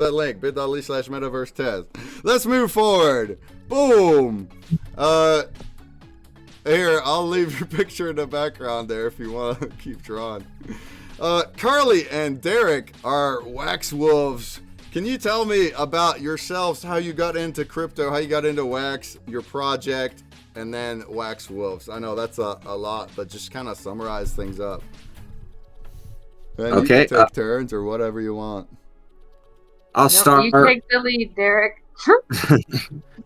that link, bit.ly/metaverse test. Let's move forward. Boom. Here, I'll leave your picture in the background there if you want to keep drawing. Carly and Derek are Wax Wolves. Can you tell me about yourselves, how you got into crypto, how you got into Wax, your project, and then Wax Wolves? I know that's a lot, but just kind of summarize things up. And okay. You can take turns or whatever you want. I'll start. You take the lead, Derek.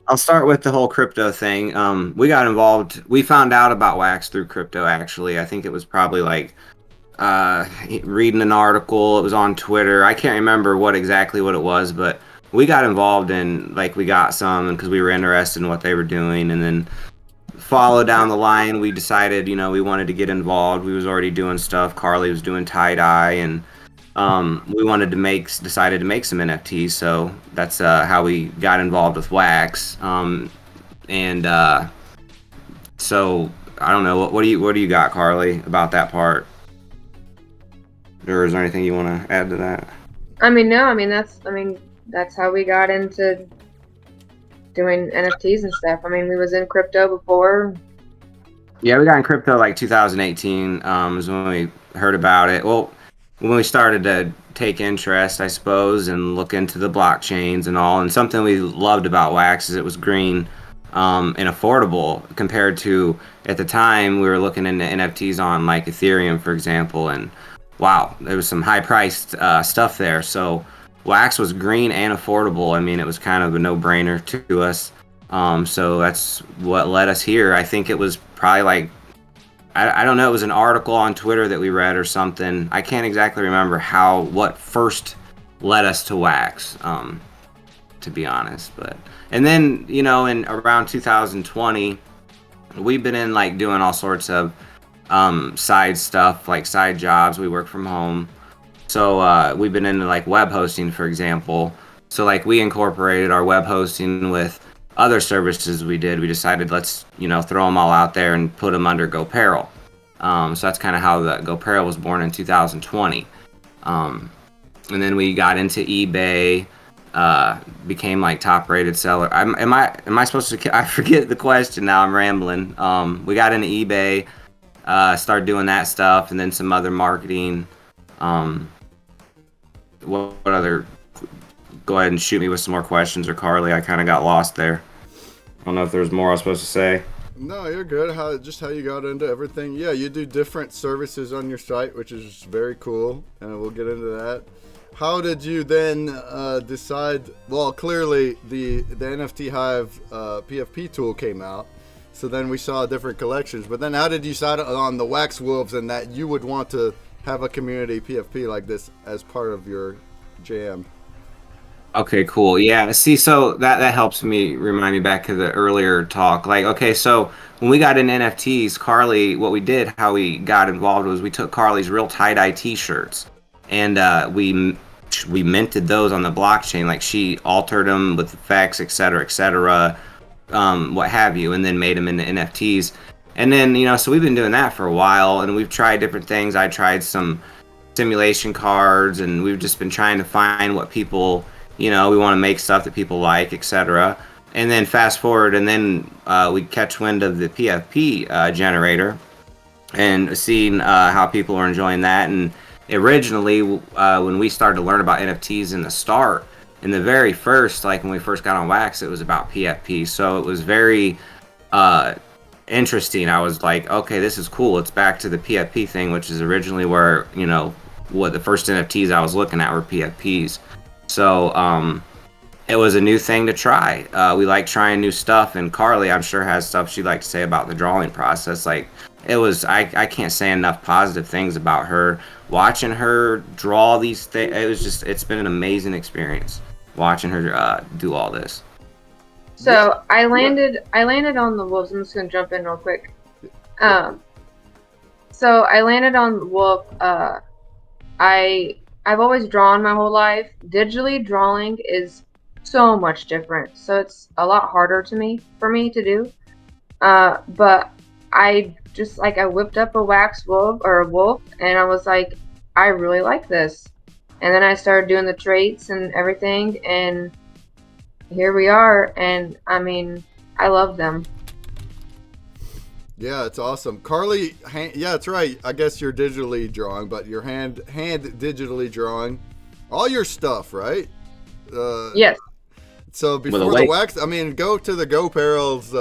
I'll start with the whole crypto thing. We got involved. We found out about Wax through crypto, actually. I think it was probably like reading an article. It was on Twitter. I can't remember what it was, but we got involved and like we got some because we were interested in what they were doing, and then follow down the line we decided we wanted to get involved. We was already doing stuff. Carly was doing tie-dye, and we decided to make some NFTs, so that's how we got involved with Wax. So I don't know, what do you got, Carly, about that part? Or is there anything you want to add to that? That's how we got into doing NFTs and stuff. We was in crypto before. Yeah, we got in crypto like 2018 is when we heard about it. Well, when we started to take interest, I suppose, and look into the blockchains and all. And something we loved about Wax is it was green and affordable compared to, at the time, we were looking into NFTs on like Ethereum, for example, and wow, there was some high-priced stuff there. So Wax was green and affordable. It was kind of a no-brainer to us. So that's what led us here. I think it was probably like, I don't know, it was an article on Twitter that we read or something. I can't exactly remember what first led us to Wax, to be honest. And then, in around 2020, we've been in like doing all sorts of side stuff, like side jobs. We work from home. So we've been into like web hosting, for example. So like we incorporated our web hosting with other services we did. We decided let's throw them all out there and put them under Goparel. So that's kind of how the Goparel was born in 2020. And then we got into eBay, became like top rated seller. Am I supposed to? I forget the question now. I'm rambling. We got into eBay, started doing that stuff, and then some other marketing. What other? Go ahead and shoot me with some more questions, or Carly. I kind of got lost there. I don't know if there's more I was supposed to say. No, you're good. How you got into everything. Yeah, you do different services on your site, which is very cool, and we'll get into that. How did you then decide? Well, clearly the NFT Hive PFP tool came out, so then we saw different collections. But then how did you decide on the Wax Wolves and that you would want to have a community PFP like this as part of your jam? Okay, cool. Yeah, see, so that helps me remind me back to the earlier talk. Like, okay, so when we got in NFTs, Carly, what we did, how we got involved was we took Carly's real tie-dye t-shirts and we minted those on the blockchain. Like she altered them with effects, et cetera, what have you, and then made them into NFTs. And then, so we've been doing that for a while, and we've tried different things. I tried some simulation cards, and we've just been trying to find what people, we want to make stuff that people like, etc. And then fast forward, and then we catch wind of the PFP generator and seeing how people are enjoying that. And originally, when we started to learn about NFTs in the very first, like when we first got on Wax, it was about PFP. So it was very interesting. I was like, okay, this is cool. It's back to the PFP thing, which is originally where, what the first NFTs I was looking at were PFPs. So it was a new thing to try. We like trying new stuff, and Carly, I'm sure, has stuff she'd like to say about the drawing process. Like, it was, I can't say enough positive things about her. Watching her draw these things, it's been an amazing experience watching her do all this. So I landed on the wolves. I'm just gonna jump in real quick. So I landed on the wolf. I've always drawn my whole life. Digitally drawing is so much different. So it's a lot harder for me to do. But I whipped up a wax wolf and I was like, I really like this. And then I started doing the traits and everything, and here we are. And I mean, I love them. Yeah, it's awesome. Carly, yeah, it's right. I guess you're digitally drawing, but your hand digitally drawing all your stuff, right? Yes. So before the wax, I mean, go to the Goparel's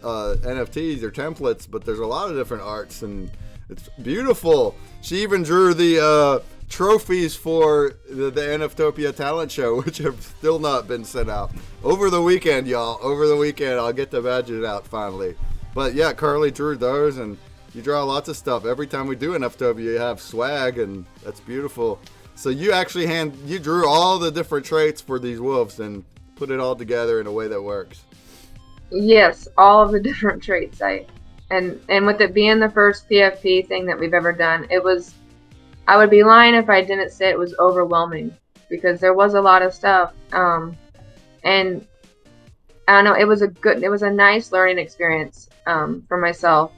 NFTs or templates, but there's a lot of different arts, and it's beautiful. She even drew the trophies for the NFTOPIA talent show, which have still not been sent out. Over the weekend, y'all. Over the weekend, I'll get the badges out finally. But yeah, Carly drew those, and you draw lots of stuff. Every time we do NFTOPIA, you have swag, and that's beautiful. So you actually you drew all the different traits for these wolves and put it all together in a way that works. Yes, all of the different traits. And with it being the first PFP thing that we've ever done, I would be lying if I didn't say it was overwhelming, because there was a lot of stuff. And I don't know, it was a nice learning experience for myself,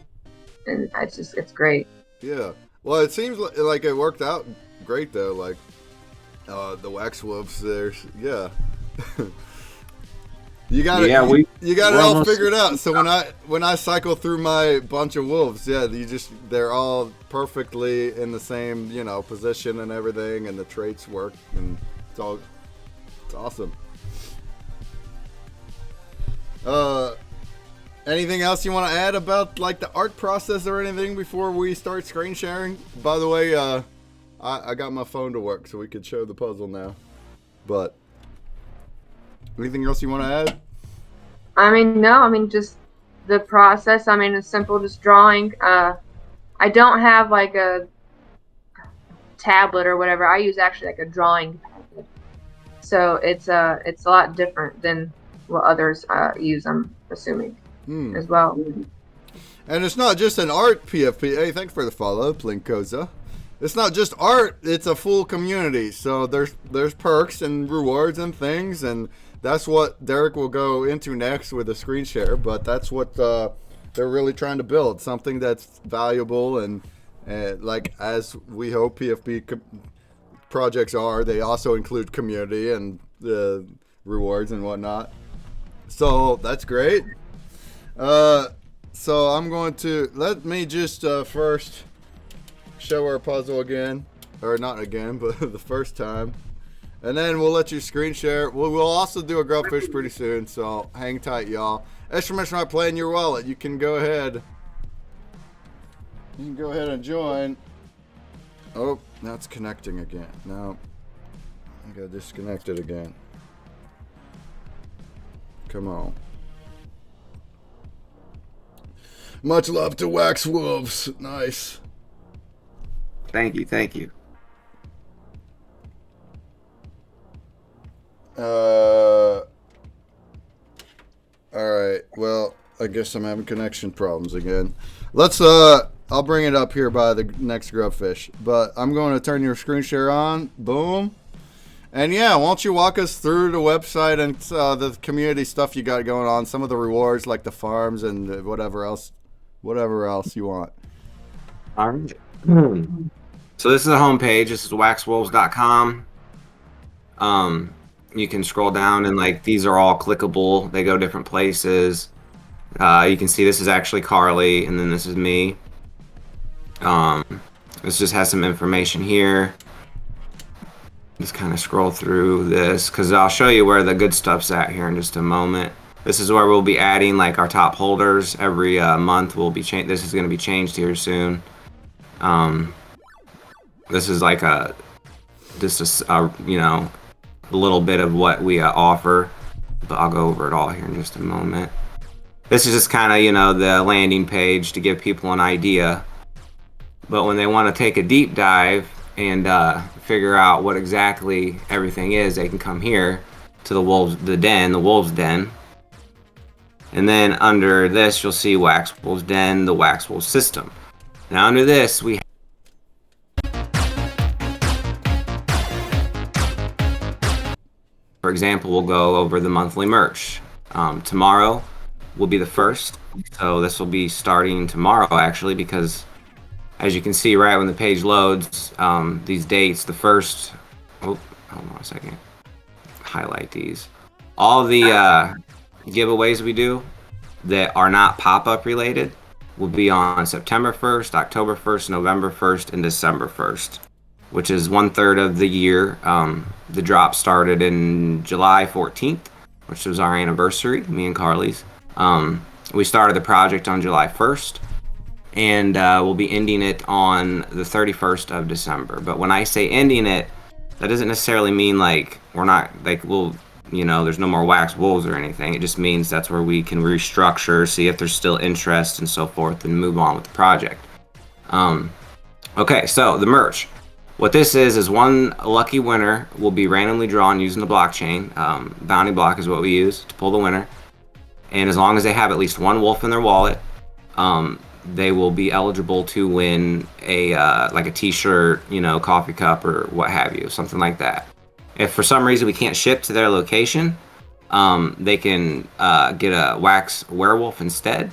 and it's great. Yeah. Well, it seems like it worked out great though. Like the Wax Wolves, yeah. You got it. You got it all figured out. So when I cycle through my bunch of wolves, yeah, they're all perfectly in the same position and everything, and the traits work, and it's awesome. Anything else you want to add about like the art process or anything before we start screen sharing? By the way, I got my phone to work, so we could show the puzzle now. But anything else you want to add? I mean, no. I mean, just the process. I mean, it's simple, just drawing. I don't have like a tablet or whatever. I use actually like a drawing pad. So it's a lot different than what others use, I'm assuming, as well. And it's not just an art PFP. Hey, thanks for the follow, Plinkoza. It's not just art, it's a full community. So there's perks and rewards and things, and that's what Derek will go into next with a screen share, but that's what they're really trying to build, something that's valuable, and like as we hope PFP projects are, they also include community and rewards and whatnot. So that's great. So I'm going to, let me just first show our puzzle again, or not again, but the first time, and then we'll let you screen share. We'll also do a Grubfish pretty soon, so hang tight, y'all. Instruments not playing your wallet. You can go ahead and join. Oh, now it's connecting again. No, I got disconnected again. Come on. Much love to Wax Wolves. Nice. Thank you. Alright, well, I guess I'm having connection problems again. I'll bring it up here by the next Grubfish, but I'm going to turn your screen share on. Boom. And yeah, why don't you walk us through the website and the community stuff you got going on, some of the rewards like the farms and whatever else you want. All right. So this is the homepage. This is waxwolves.com. You can scroll down and like these are all clickable. They go different places. You can see this is actually Carly, and then this is me. This just has some information here. Just kind of scroll through this because I'll show you where the good stuff's at here in just a moment. This is where we'll be adding like our top holders every month. This is going to be changed here soon. This is like a little bit of what we offer, but I'll go over it all here in just a moment. This is just kind of the landing page to give people an idea, but when they want to take a deep dive and figure out what exactly everything is, they can come here to the wolves den, and then under this you'll see Wax Wolves Den, the Wax Wolves system. Now under this we for example, we'll go over the monthly merch. Tomorrow will be the first, so this will be starting tomorrow actually, because as you can see right when the page loads, these dates, the first Oh, hold on a second. Highlight these. All the giveaways we do that are not pop-up related will be on September 1st, October 1st, November 1st, and December 1st, which is 1/3 of the year. The drop started in July 14th, which was our anniversary, me and Carly's. We started the project on July 1st, and we'll be ending it on the 31st of December. But when I say ending it, that doesn't necessarily mean like we're not like there's no more Wax Wolves or anything. It just means that's where we can restructure, see if there's still interest and so forth, and move on with the project. Okay, so the merch. What this is one lucky winner will be randomly drawn using the blockchain. Bounty block is what we use to pull the winner. And as long as they have at least one wolf in their wallet, they will be eligible to win a like a t-shirt, coffee cup or what have you, something like that. If for some reason we can't ship to their location, they can get a wax werewolf instead.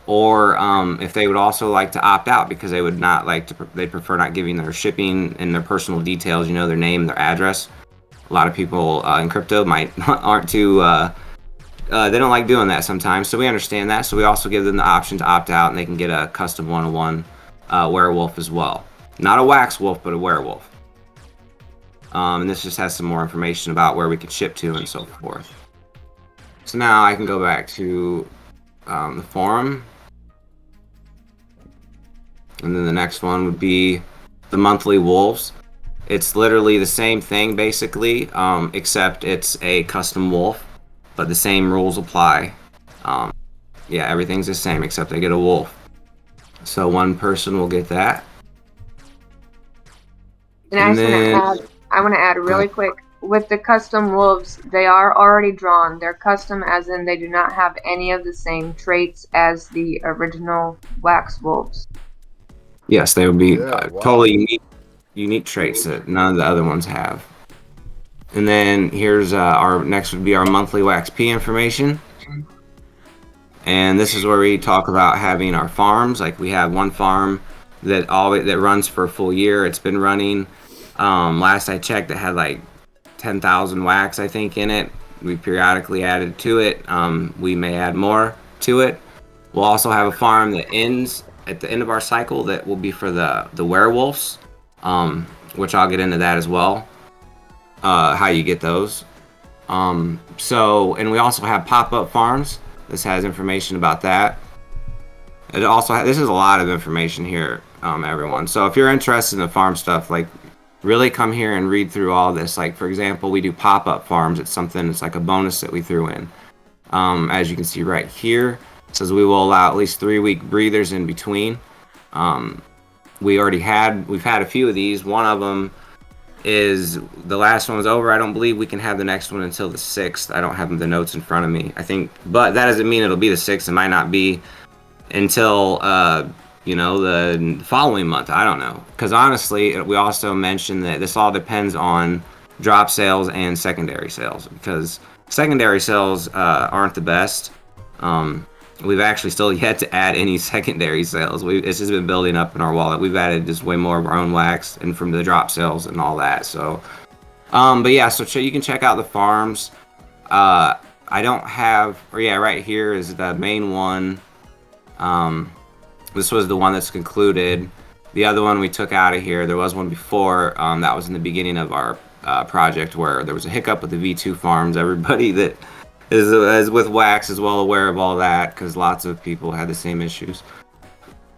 Or if they would also like to opt out because they would not like to, they prefer not giving their shipping and their personal details, their name, their address. A lot of people in crypto aren't too, they don't like doing that sometimes. So we understand that. So we also give them the option to opt out, and they can get a custom 101 werewolf as well. Not a wax wolf, but a werewolf. And this just has some more information about where we can ship to and so forth. So now I can go back to the forum. And then the next one would be the monthly wolves. It's literally the same thing basically, except it's a custom wolf, but the same rules apply. Yeah, everything's the same except they get a wolf. So one person will get that. And I want to add really quick, with the custom wolves, they are already drawn. They're custom as in they do not have any of the same traits as the original Wax Wolves. Yes, they would be totally unique traits that none of the other ones have. And then here's our next would be our monthly WAXP information. And this is where we talk about having our farms. Like we have one farm that runs for a full year. It's been running. Last I checked, it had like 10,000 wax, I think, in it. We periodically added to it. We may add more to it. We'll also have a farm that ends at the end of our cycle that will be for the werewolves, which I'll get into that as well, how you get those. And we also have pop-up farms. This has information about that. It also this is a lot of information here, everyone. So if you're interested in the farm stuff, like really come here and read through all this. Like for example, we do pop-up farms. It's like a bonus that we threw in. As you can see right here, it says we will allow at least 3-week breathers in between. We've had a few of these. One of them is the last one was over. I don't believe we can have the next one until the 6th. I don't have the notes in front of me, I think, but that doesn't mean it'll be the 6th. It might not be until the following month. I don't know, because honestly we also mentioned that this all depends on drop sales and secondary sales, because secondary sales aren't the best. We've actually still yet to add any secondary sales. It's just been building up in our wallet. We've added just way more of our own wax and from the drop sales and all that. So, but yeah, so you can check out the farms. I don't have, right here is the main one. This was the one that's concluded. The other one we took out of here. There was one before, that was in the beginning of our project where there was a hiccup with the V2 farms. Everybody that is with wax is well aware of all that because lots of people had the same issues.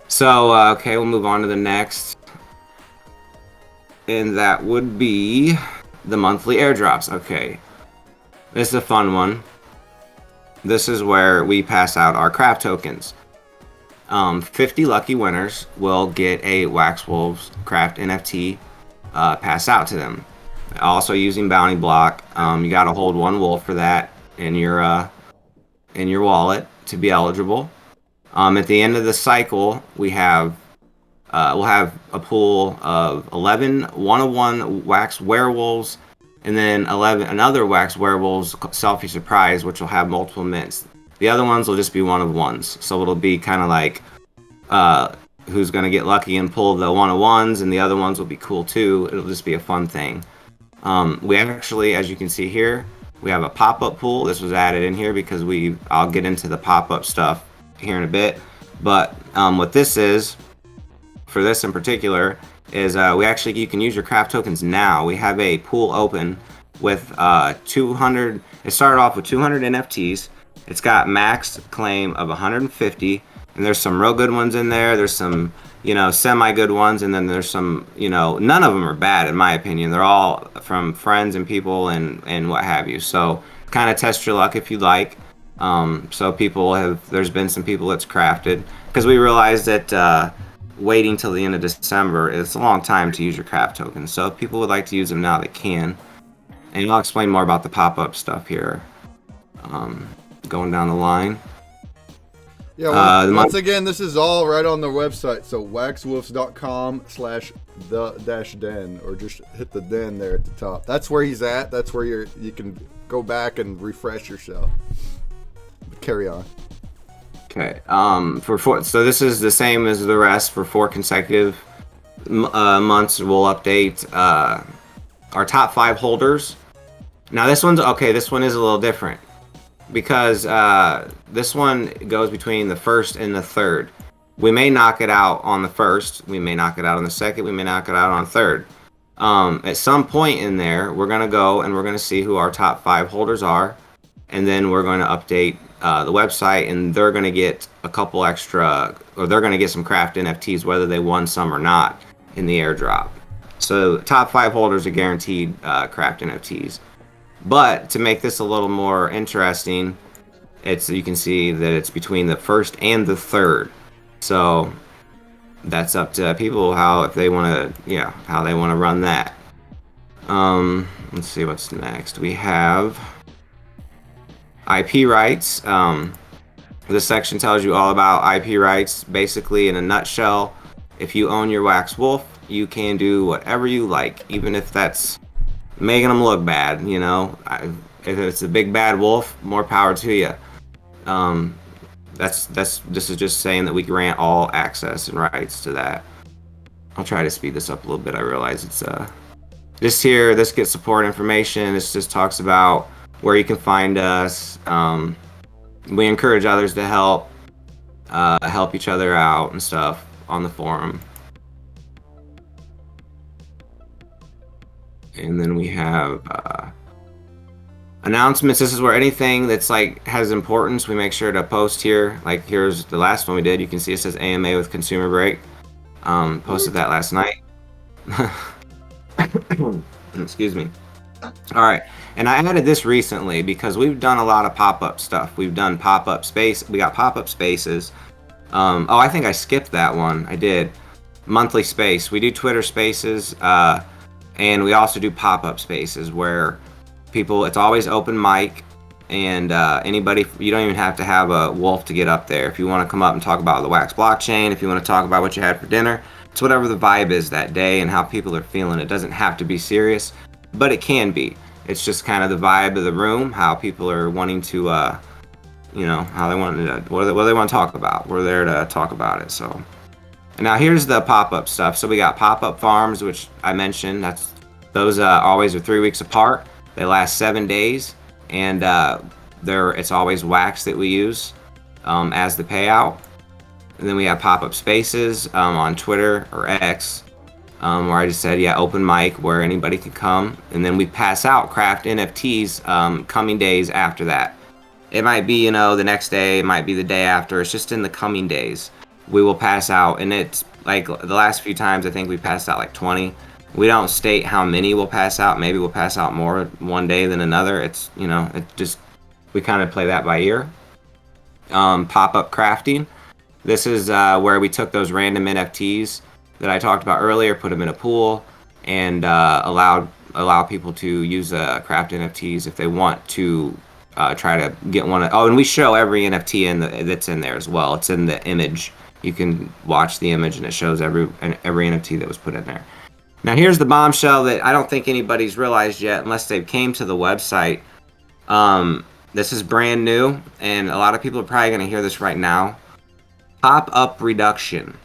So okay, we'll move on to the next, and that would be the monthly airdrops. Okay, this is a fun one. This is where we pass out our craft tokens. 50 lucky winners will get a Wax Wolves craft NFT pass out to them. Also using bounty block. You got to hold one wolf for that in your wallet to be eligible. At the end of the cycle, we'll have a pool of 11 101 wax werewolves, and then 11 another wax werewolves selfie surprise, which will have multiple mints. The other ones will just be one of ones, so it'll be kind of like who's gonna get lucky and pull the 101s, and the other ones will be cool too. It'll just be a fun thing. We actually, as you can see here, we have a pop-up pool. This was added in here because I'll get into the pop-up stuff here in a bit. But what this is, for this in particular, is you can use your craft tokens now. We have a pool open with 200. It started off with 200 NFTs. It's got max claim of 150, and there's some real good ones in there. There's some, semi-good ones, and then there's some, none of them are bad in my opinion. They're all from friends and people and what have you. So kind of test your luck if you like. So there's been some people that's crafted, because we realized that waiting till the end of December is a long time to use your craft tokens. So if people would like to use them now, they can. And I'll explain more about the pop-up stuff here, going down the line. Yeah, once again, this is all right on their website. So waxwolves.com/the-den, or just hit the den there at the top. That's where he's at. That's where you can go back and refresh yourself. Carry on. Okay. So this is the same as the rest for 4 consecutive months. We'll update our top 5 holders. Now this one is a little different, because this one goes between the 1st and the 3rd. We may knock it out on the 1st, we may knock it out on the 2nd, we may knock it out on the 3rd. At some point in there, we're going to go and we're going to see who our top 5 holders are, and then we're going to update the website, and they're going to get a couple extra, or they're going to get some craft NFTs, whether they won some or not, in the airdrop. So top 5 holders are guaranteed craft NFTs. But to make this a little more interesting, you can see that it's between the 1st and the 3rd. So that's up to people how they want to run that. Let's see what's next. We have IP rights. This section tells you all about IP rights. Basically, in a nutshell, if you own your wax wolf, you can do whatever you like, even if that's making them look bad. If it's a big bad wolf, more power to you. This is just saying that we grant all access and rights to that. I'll try to speed this up a little bit. I realize it's this here. This gets support information. This just talks about where you can find us. We encourage others to help each other out and stuff on the forum. And then we have announcements. This is where anything that's has importance, we make sure to post here. Like here's the last one we did. You can see it says AMA with ConsumerBreak. Posted that last night. Excuse me. All right, and I added this recently because we've done a lot of pop-up stuff. We've done pop-up space. We got pop-up spaces. I think I skipped that one. I did. Monthly space. We do Twitter spaces. And we also do pop-up spaces where it's always open mic, and anybody, you don't even have to have a wolf to get up there. If you want to come up and talk about the wax blockchain, if you want to talk about what you had for dinner, it's whatever the vibe is that day and how people are feeling. It doesn't have to be serious, but it can be. It's just kind of the vibe of the room, how people are wanting to, how they want to, what do they want to talk about. We're there to talk about it, so. And now here's the pop-up stuff. So we got pop-up farms, which I mentioned. Those always are 3 weeks apart. They last 7 days, and it's always wax that we use as the payout. And then we have pop-up spaces on Twitter or X, where I just said, open mic where anybody can come. And then we pass out craft NFTs coming days after that. It might be, the next day, it might be the day after. It's just in the coming days. We will pass out, and it's like the last few times, I think we passed out like 20. We don't state how many we'll pass out. Maybe we'll pass out more one day than another. It's, we kind of play that by ear. Pop-up crafting. This is where we took those random NFTs that I talked about earlier, put them in a pool, and allow people to use craft NFTs if they want to try to get one. And we show every NFT that's in there as well. It's in the image. You can watch the image, and it shows every NFT that was put in there. Now here's the bombshell that I don't think anybody's realized yet, unless they came to the website. This is brand new, and a lot of people are probably going to hear this right now. Pop-up reduction.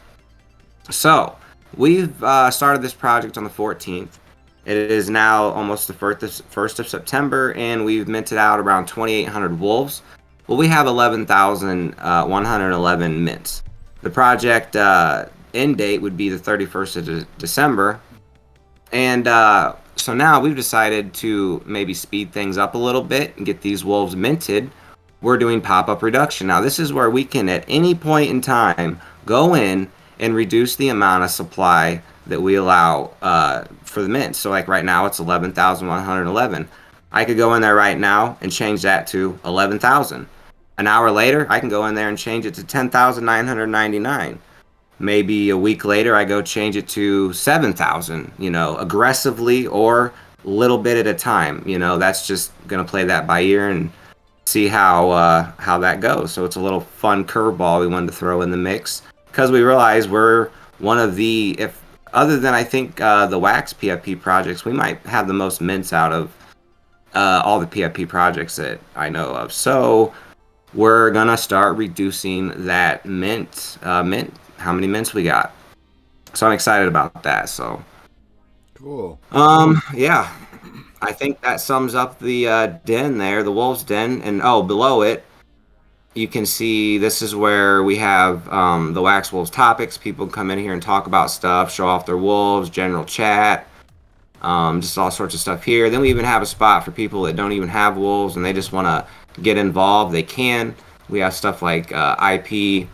So we've started this project on the 14th, It is now almost the 1st of September, and we've minted out around 2,800 wolves. Well, we have 11,111 mints. The project end date would be the 31st of December. And so now we've decided to maybe speed things up a little bit and get these wolves minted. We're doing pop-up reduction. Now, this is where we can, at any point in time, go in and reduce the amount of supply that we allow for the mint. So like right now it's 11,111. I could go in there right now and change that to 11,000. An hour later, I can go in there and change it to 10,999. Maybe a week later, I go change it to 7,000, aggressively or a little bit at a time. That's just going to play that by ear and see how that goes. So it's a little fun curveball we wanted to throw in the mix because we realize we're one of the, other than I think the WAX PFP projects, we might have the most mints out of all the PFP projects that I know of. So we're gonna start reducing that mint. How many mints we got? So I'm excited about that. So cool. Yeah, I think that sums up the den there, the wolves den, and below it, you can see this is where we have the Wax Wolves topics. People come in here and talk about stuff, show off their wolves, general chat, just all sorts of stuff here. Then we even have a spot for people that don't even have wolves and they just want to get involved. They can. We have stuff like IP,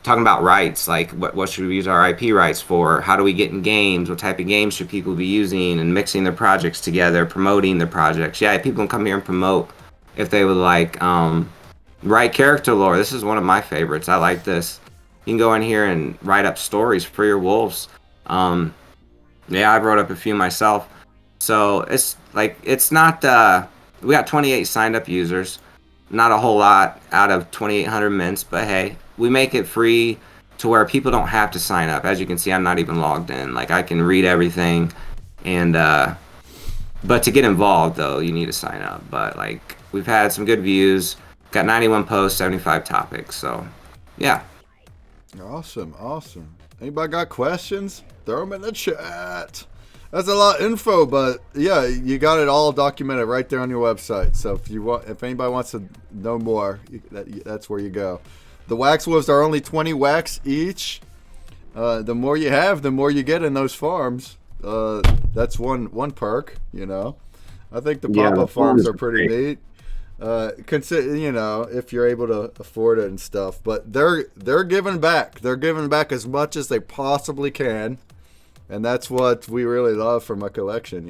talking about rights, like what should we use our IP rights for? How do we get in games? What type of games should people be using? And mixing their projects together, promoting their projects. Yeah, people can come here and promote if they would like. Write character lore. This is one of my favorites. I like this. You can go in here and write up stories for your wolves. Yeah, I wrote up a few myself. So it's not, we got 28 signed up users. Not a whole lot out of 2,800 mints, but hey, we make it free to where people don't have to sign up. As you can see, I'm not even logged in. Like, I can read everything. And, but to get involved though, you need to sign up. But like, we've had some good views. Got 91 posts, 75 topics, so yeah. Awesome. Anybody got questions? Throw them in the chat. That's a lot of info, but yeah, you got it all documented right there on your website. So if anybody wants to know more, that's where you go. The Wax Wolves are only 20 wax each. The more you have, the more you get in those farms. That's one perk, I think the pop-up farms are pretty neat. Consider, if you're able to afford it and stuff, but they're giving back. They're giving back as much as they possibly can, and that's what we really love from a collection,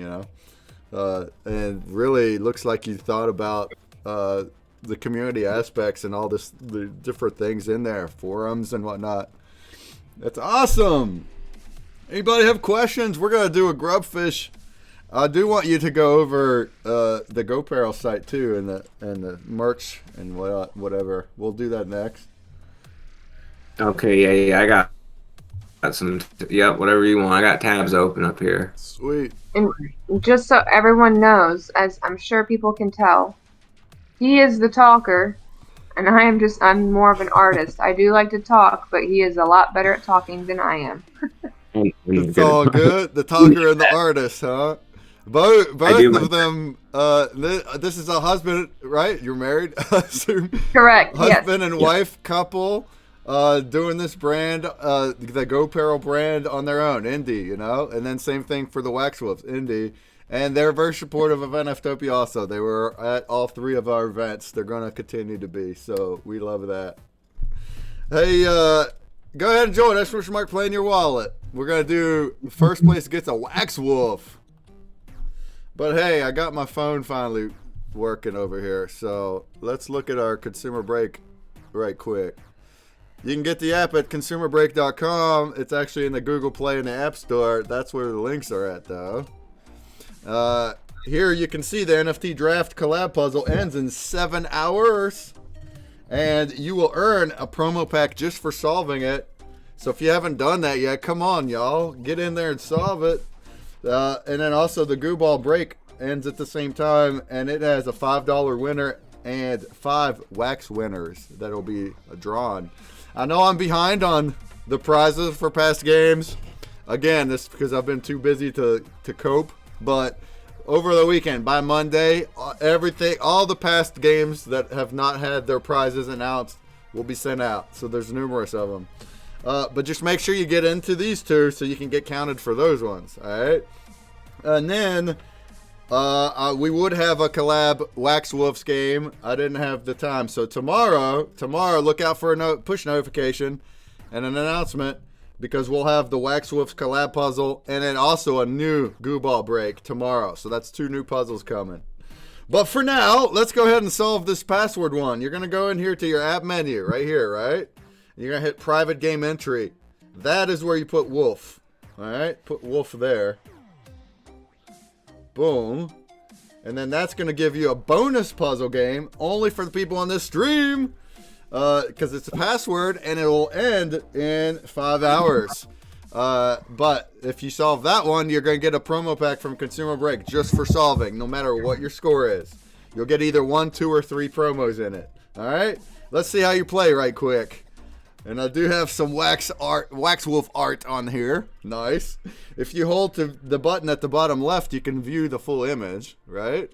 and really looks like you thought about the community aspects and all the different things in there, forums and whatnot. That's awesome. Anybody have questions? We're gonna do a Grubfish. I do want you to go over the Goparel site too, and the merch and whatever. We'll do that next. Okay, yeah, I got some. Yep, whatever you want. I got tabs open up here. Sweet. And just so everyone knows, as I'm sure people can tell, he is the talker, and I'm more of an artist. I do like to talk, but he is a lot better at talking than I am. It's all good. The talker and the artist, huh? Both of them. This is a husband, right? You're married, I assume. Correct. Husband and wife couple, doing this brand, the Goparel brand on their own, indie, and then same thing for the Wax Wolves, indie, and they're very supportive of NFTOPIA. Also, they were at all 3 of our events. They're going to continue to be. So we love that. Hey, go ahead and join us. Mark, play in your wallet. We're gonna do first place gets a Wax Wolf. But hey, I got my phone finally working over here, so let's look at our ConsumerBreak right quick. You can get the app at ConsumerBreak.com. It's actually in the Google Play and the App Store. That's where the links are at, though. Here you can see the NFT draft collab puzzle ends in 7 hours, and you will earn a promo pack just for solving it. So if you haven't done that yet, come on, y'all. Get in there and solve it. And then also the Goo Ball Break ends at the same time, and it has a $5 winner and 5 wax winners that'll be drawn. I know I'm behind on the prizes for past games. Again, this is because I've been too busy to cope But over the weekend, by Monday, everything, all the past games that have not had their prizes announced will be sent out. So there's numerous of them. But just make sure you get into these two so you can get counted for those ones. All right. And then we would have a collab Wax Wolves game. I didn't have the time. So tomorrow, look out for a push notification and an announcement, because we'll have the Wax Wolves collab puzzle and then also a new goo ball break tomorrow. So that's 2 new puzzles coming. But for now, let's go ahead and solve this password one. You're going to go in here to your app menu right here, right? You're going to hit private game entry. That is where you put wolf. All right, put wolf there. Boom. And then that's going to give you a bonus puzzle game only for the people on this stream, because it's a password and it will end in 5 hours. But if you solve that one, you're going to get a promo pack from ConsumerBreak just for solving, no matter what your score is. You'll get either 1, 2, or 3 promos in it. All right? Let's see how you play right quick. And I do have some wax wolf art on here. Nice. If you hold to the button at the bottom left, you can view the full image, right?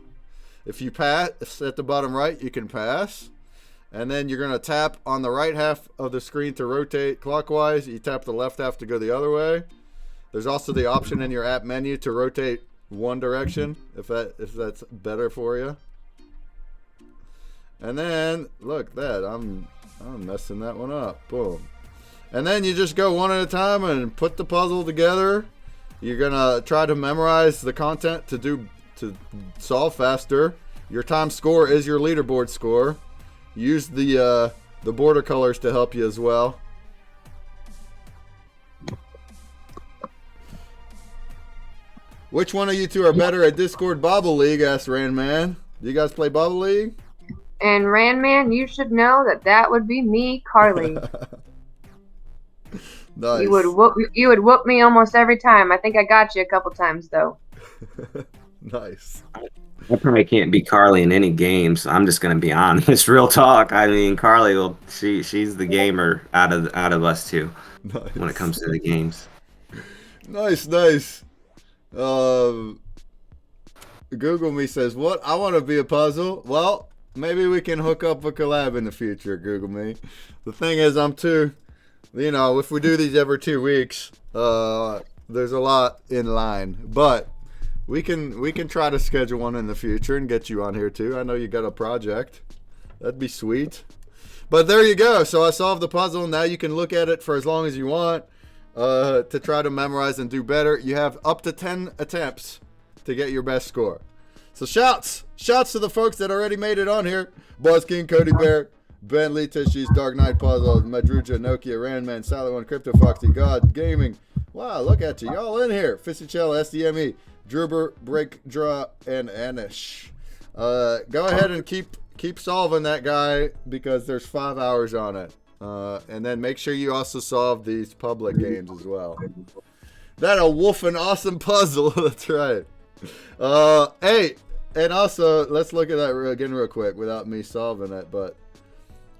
If you pass at the bottom right, you can pass. And then you're going to tap on the right half of the screen to rotate clockwise. You tap the left half to go the other way. There's also the option in your app menu to rotate one direction, if that's better for you. And then, look, I'm messing that one up. Boom. And then you just go one at a time and put the puzzle together. You're going to try to memorize the content to solve faster. Your time score is your leaderboard score. Use the border colors to help you as well. Which one of you two are better at Discord Bobble League? Asked Randman. Do you guys play Bobble League? And Randman, you should know that would be me, Carly. Nice. You would whoop me almost every time. I think I got you a couple times though. Nice. I probably can't beat Carly in any games. I'm just gonna be honest, real talk. I mean, Carly she's the gamer out of us two. Nice. When it comes to the games. Nice. Google me says, what? I want to be a puzzle. Well, maybe we can hook up a collab in the future, Google me. The thing is, I'm too, if we do these every 2 weeks, there's a lot in line. But we can try to schedule one in the future and get you on here too. I know you got a project. That'd be sweet. But there you go. So I solved the puzzle. Now you can look at it for as long as you want to try to memorize and do better. You have up to 10 attempts to get your best score. So shouts to the folks that already made it on here. Boss King, Cody Bear, Bentley, Tishies, Dark Knight Puzzle, Madruja, Nokia, Randman, Silent One, Crypto Foxy, God Gaming. Wow, look at you. Y'all in here. Fissichella, SDME, Druber, Break Draw, and Anish. Go ahead and keep solving that guy because there's 5 hours on it. And then make sure you also solve these public games as well. That a wolfing awesome puzzle. That's right. Hey, and also let's look at that again real quick without me solving it. But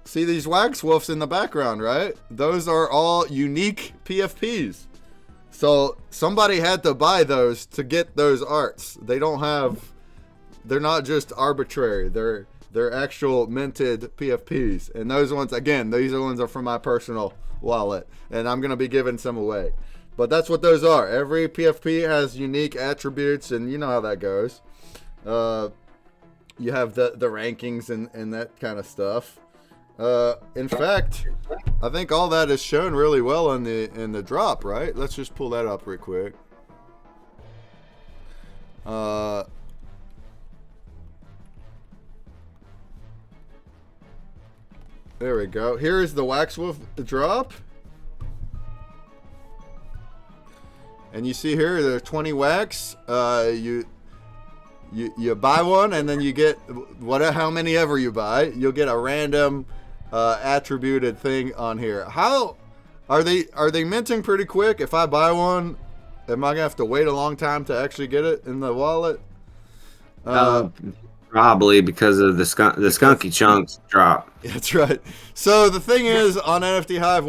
see these wax wolves in the background, right? Those are all unique PFPs. So somebody had to buy those to get those arts. They're not just arbitrary. They're actual minted PFPs. And those ones, again, these ones are from my personal wallet. And I'm going to be giving some away. But that's what those are. Every PFP has unique attributes, and you know how that goes. You have the rankings and that kind of stuff. In fact, I think all that is shown really well in the drop, right? Let's just pull that up real quick. There we go. Here is the Wax Wolf drop. And you see here, there are 20 wax. You buy one, and then you get how many ever you buy. You'll get a random attributed thing on here. How are they minting pretty quick? If I buy one, am I gonna have to wait a long time to actually get it in the wallet? Probably because of the skunky chunks drop. That's right. So the thing is, on NFT Hive,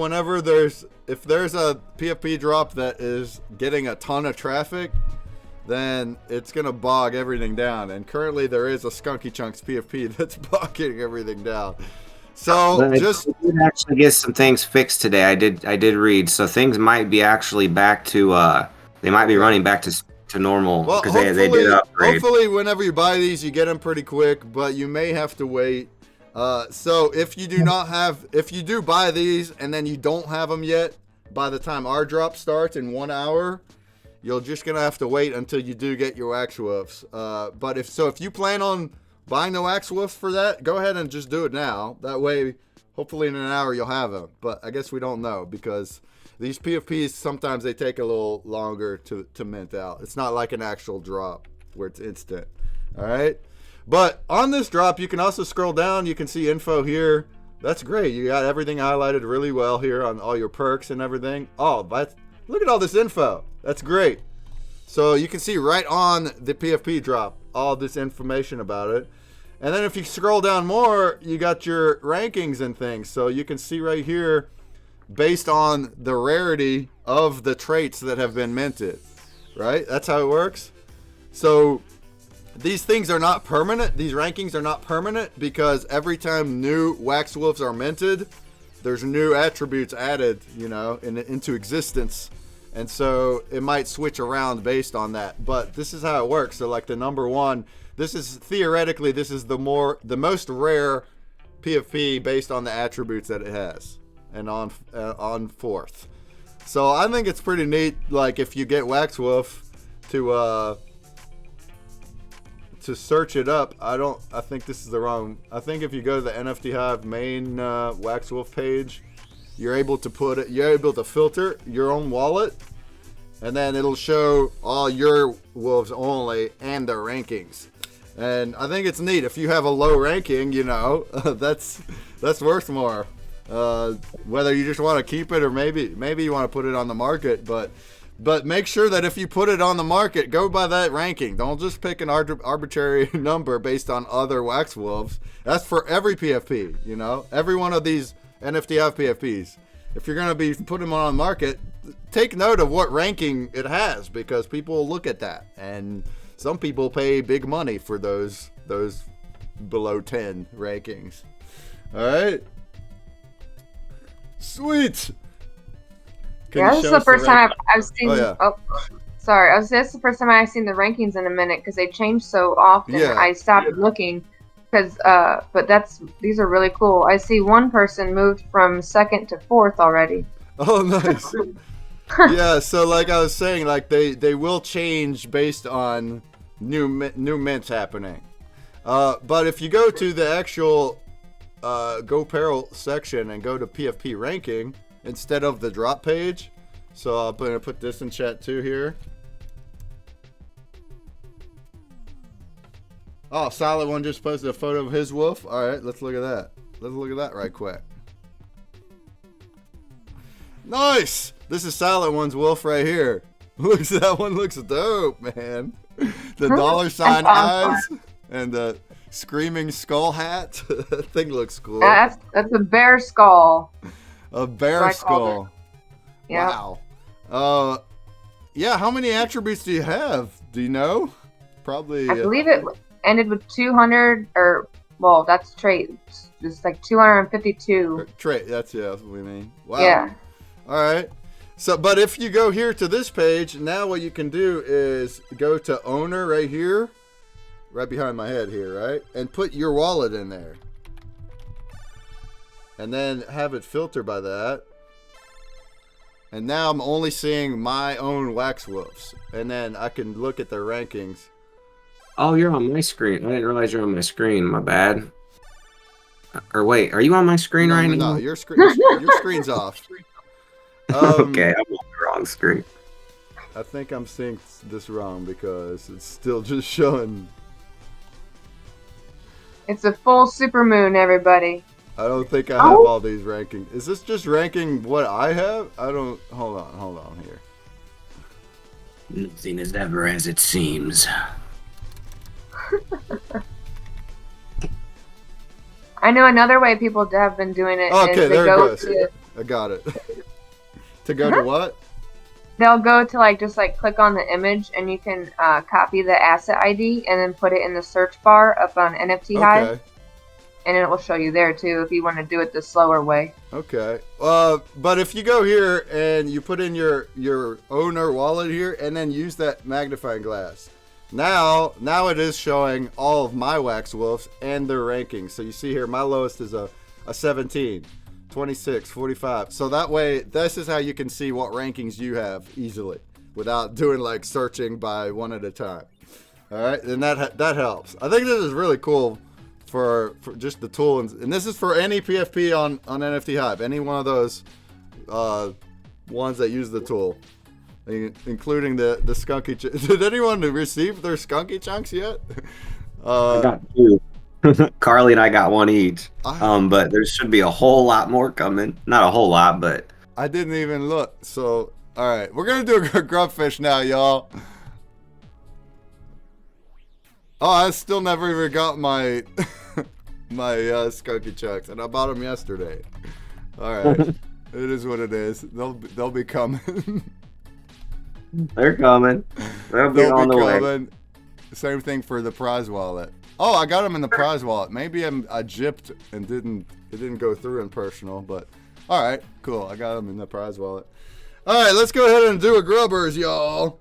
if there's a PFP drop that is getting a ton of traffic, then it's gonna bog everything down. And currently there is a Skunky Chunks PFP that's bogging everything down. So But I did actually get some things fixed today. I did read, so things might be actually back to they might be running back to normal because they did upgrade. Hopefully, whenever you buy these, you get them pretty quick, but you may have to wait. So if you do buy these and then you don't have them yet, by the time our drop starts in 1 hour, you're just gonna have to wait until you do get your Wax Wolves. But if you plan on buying the Wax Wolves for that, go ahead and just do it now. That way, hopefully in an hour you'll have them. But I guess we don't know because these PFPs, sometimes they take a little longer to mint out. It's not like an actual drop where it's instant. All right? But on this drop, you can also scroll down. You can see info here. That's great. You got everything highlighted really well here on all your perks and everything. Oh, look at all this info. That's great. So you can see right on the PFP drop all this information about it. And then if you scroll down more, you got your rankings and things. So you can see right here, based on the rarity of the traits that have been minted, right? That's how it works. So these things are not permanent. These rankings are not permanent because every time new Wax Wolves are minted, there's new attributes added, into existence. And so it might switch around based on that. But this is how it works. So like the number one, this is the most rare PFP based on the attributes that it has. And on fourth. So I think it's pretty neat, like if you get Wax Wolf to search it up. I think this is the wrong. I think if you go to the NFT Hive main Wax Wolf page, you're able to filter your own wallet, and then it'll show all your wolves only and their rankings. And I think it's neat. If you have a low ranking, that's worth more. Whether you just want to keep it or maybe you want to put it on the market, but make sure that if you put it on the market, go by that ranking. Don't just pick an arbitrary number based on other Wax Wolves. That's for every PFP, every one of these NFTF PFPs. If you're going to be putting them on the market, take note of what ranking it has because people will look at that. And some people pay big money for those below 10 rankings. All right. Sweet. This is the first time I've seen. Sorry. This is the first time I've seen the rankings in a minute because they change so often. Yeah. I stopped looking because, but these are really cool. I see one person moved from second to fourth already. Oh, nice. Yeah. So, like I was saying, like they will change based on new mints happening. But if you go to the actual Goparel section and go to PFP ranking instead of the drop page. So I'm going to put this in chat too here. Oh, Solid One just posted a photo of his wolf. All right, let's look at that. Let's look at that right quick. Nice. This is Solid One's wolf right here. Looks, that one looks dope, man. The dollar sign eyes and the screaming skull hat. That thing looks cool. That's a bear skull. A bear skull. Yeah. Wow. Yeah, how many attributes do you have? Do you know? Probably. I believe it ended with 200 that's trait. It's like 252. Trait, that's what we mean. Wow. Yeah. All right. So, but if you go here to this page, now what you can do is go to owner right here, right behind my head here, right? And put your wallet in there. And then have it filter by that. And now I'm only seeing my own Wax Wolves. And then I can look at their rankings. Oh, you're on my screen. I didn't realize you're on my screen. My bad. Or wait, are you on my screen right now? No, your screen's off. Okay, I'm on the wrong screen. I think I'm seeing this wrong because it's still just showing. It's a full supermoon, everybody. I don't think I have all these rankings. Is this just ranking what I have? I don't. Hold on here. Nothing is ever as it seems. I know another way people have been doing it. Okay, is there it goes. I got it. To go to what? they'll go to like just like click on the image, and you can copy the asset ID and then put it in the search bar up on NFT Hive. Okay. And it will show you there too if you want to do it the slower way. Okay. But if you go here and you put in your owner wallet here and then use that magnifying glass, now it is showing all of my Wax Wolves and their rankings. So you see here, my lowest is a 17, 26, 45. So that way, this is how you can see what rankings you have easily without doing like searching by one at a time. All right, and that helps. I think this is really cool. For just the tool, and this is for any PFP on NFT Hive, any one of those ones that use the tool, including the skunky. Did anyone receive their skunky chunks yet? I got 2. Carly and I got 1 each. But there should be a whole lot more coming. Not a whole lot, but I didn't even look. So all right, we're gonna do a grubfish now, y'all. Oh, I still never even got my my skunky chunks, and I bought them yesterday. All right, it is what it is. They'll be coming. They're coming. They'll be on the way. Same thing for the prize wallet. Oh, I got them in the prize wallet. Maybe I gypped and it didn't go through in personal, but all right, cool. I got them in the prize wallet. All right, let's go ahead and do a grubbers, y'all.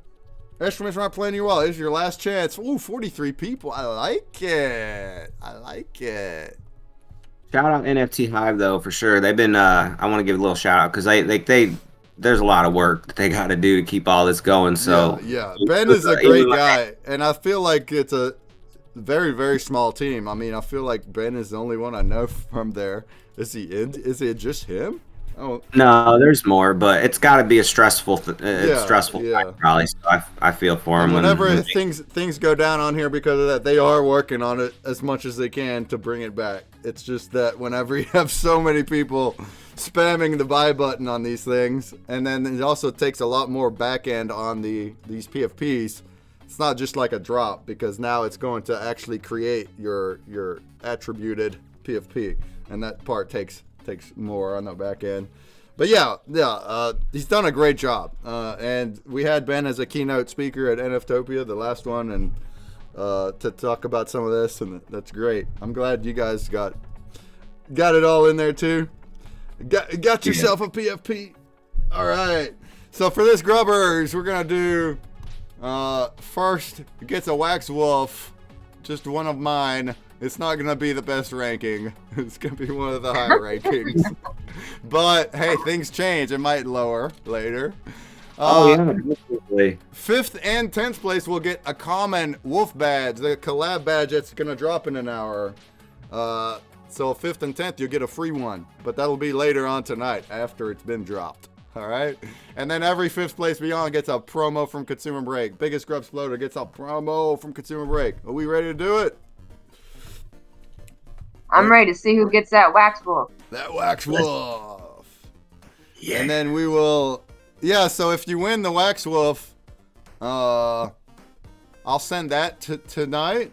Exclamation mark playing your wallet. This is your last chance. Ooh, 43 people. I like it. Shout out NFT Hive though, for sure. They've been I want to give a little shout out because they there's a lot of work that they got to do to keep all this going. So yeah. Ben is a great guy, and I feel like it's a very, very small team. I mean, I feel like Ben is the only one I know from there. Is it just him? Oh no, there's more, but it's got to be a stressful, time, probably. So I feel for him. Whenever things go down on here because of that, they are working on it as much as they can to bring it back. It's just that whenever you have so many people spamming the buy button on these things, and then it also takes a lot more back end on these PFPs. It's not just like a drop, because now it's going to actually create your attributed PFP, and that part takes more on the back end. But he's done a great job, and we had Ben as a keynote speaker at NFTOPIA, the last one, and to talk about some of this, and that's great. I'm glad you guys got it all in there too. Got yourself a PFP. All right, so for this grubbers, we're gonna do first gets a Wax Wolf, just one of mine. It's not going to be the best ranking. It's going to be one of the higher rankings. But, hey, things change. It might lower later. Definitely. 5th and 10th place will get a common wolf badge, the collab badge that's going to drop in an hour. So 5th and 10th, you'll get a free one. But that'll be later on tonight after it's been dropped. All right? And then every 5th place beyond gets a promo from ConsumerBreak. Biggest Grub Exploder gets a promo from ConsumerBreak. Are we ready to do it? I'm ready to see who gets that Wax Wolf. That Wax Wolf. Yeah. And then we will... Yeah, so if you win the Wax Wolf, I'll send that tonight.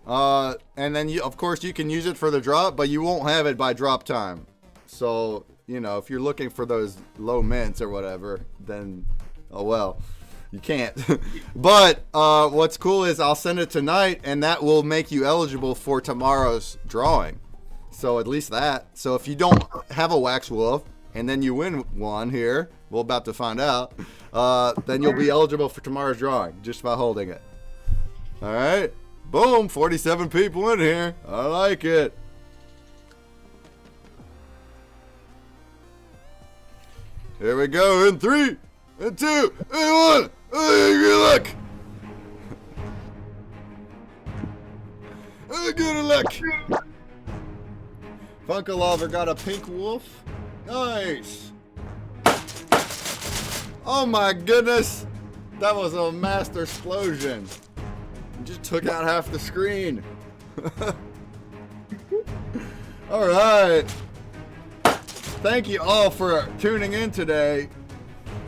And then, of course, you can use it for the drop, but you won't have it by drop time. So, if you're looking for those low mints or whatever, then, oh well. You can't. But what's cool is I'll send it tonight, and that will make you eligible for tomorrow's drawing. So at least that. So if you don't have a Wax Wolf, and then you win one here, we're about to find out, then you'll be eligible for tomorrow's drawing just by holding it. All right. Boom. 47 people in here. I like it. Here we go in 3, and 2, and 1. Good luck. Good luck. Funko Lover got a pink wolf. Nice. Oh my goodness. That was a master explosion. It just took out half the screen. All right. Thank you all for tuning in today.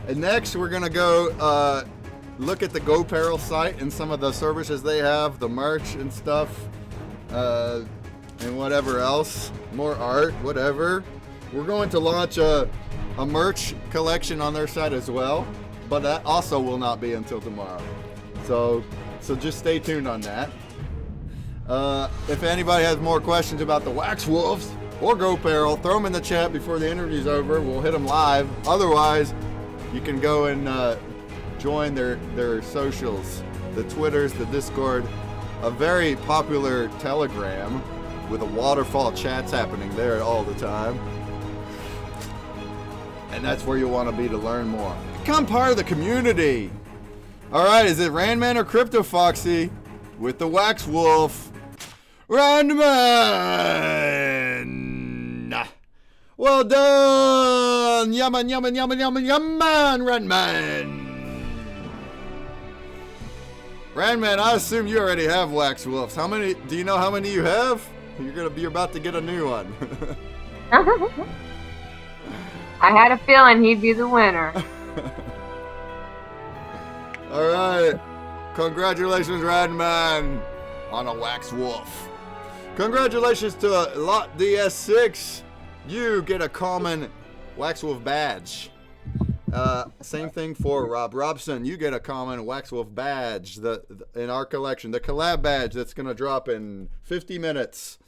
And next, we're going to go look at the Goparel site and some of the services they have, the merch and stuff, and whatever else, more art, whatever. We're going to launch a merch collection on their site as well. but that also will not be until tomorrow. So just stay tuned on that. If anybody has more questions about the Wax Wolves or Goparel, throw them in the chat before the interview's over. We'll hit them live. Otherwise, you can go and join their socials, the Twitters, the Discord, a very popular Telegram with a waterfall chats happening there all the time. And that's where you want to be to learn more. Become part of the community. All right, is it Randman or Crypto Foxy with the Wax Wolf? Randman. Well done. Yaman, yaman, yaman, yaman, yaman, Randman. Randman, I assume you already have Wax Wolves. How many? Do you know how many you have? You're about to get a new one. I had a feeling he'd be the winner. All right. Congratulations, Radman, on a Wax Wolf. Congratulations to Lot DS6. You get a common Wax Wolf badge. Same thing for Rob Robson. You get a common Wax Wolf badge in our collection. The collab badge that's going to drop in 50 minutes.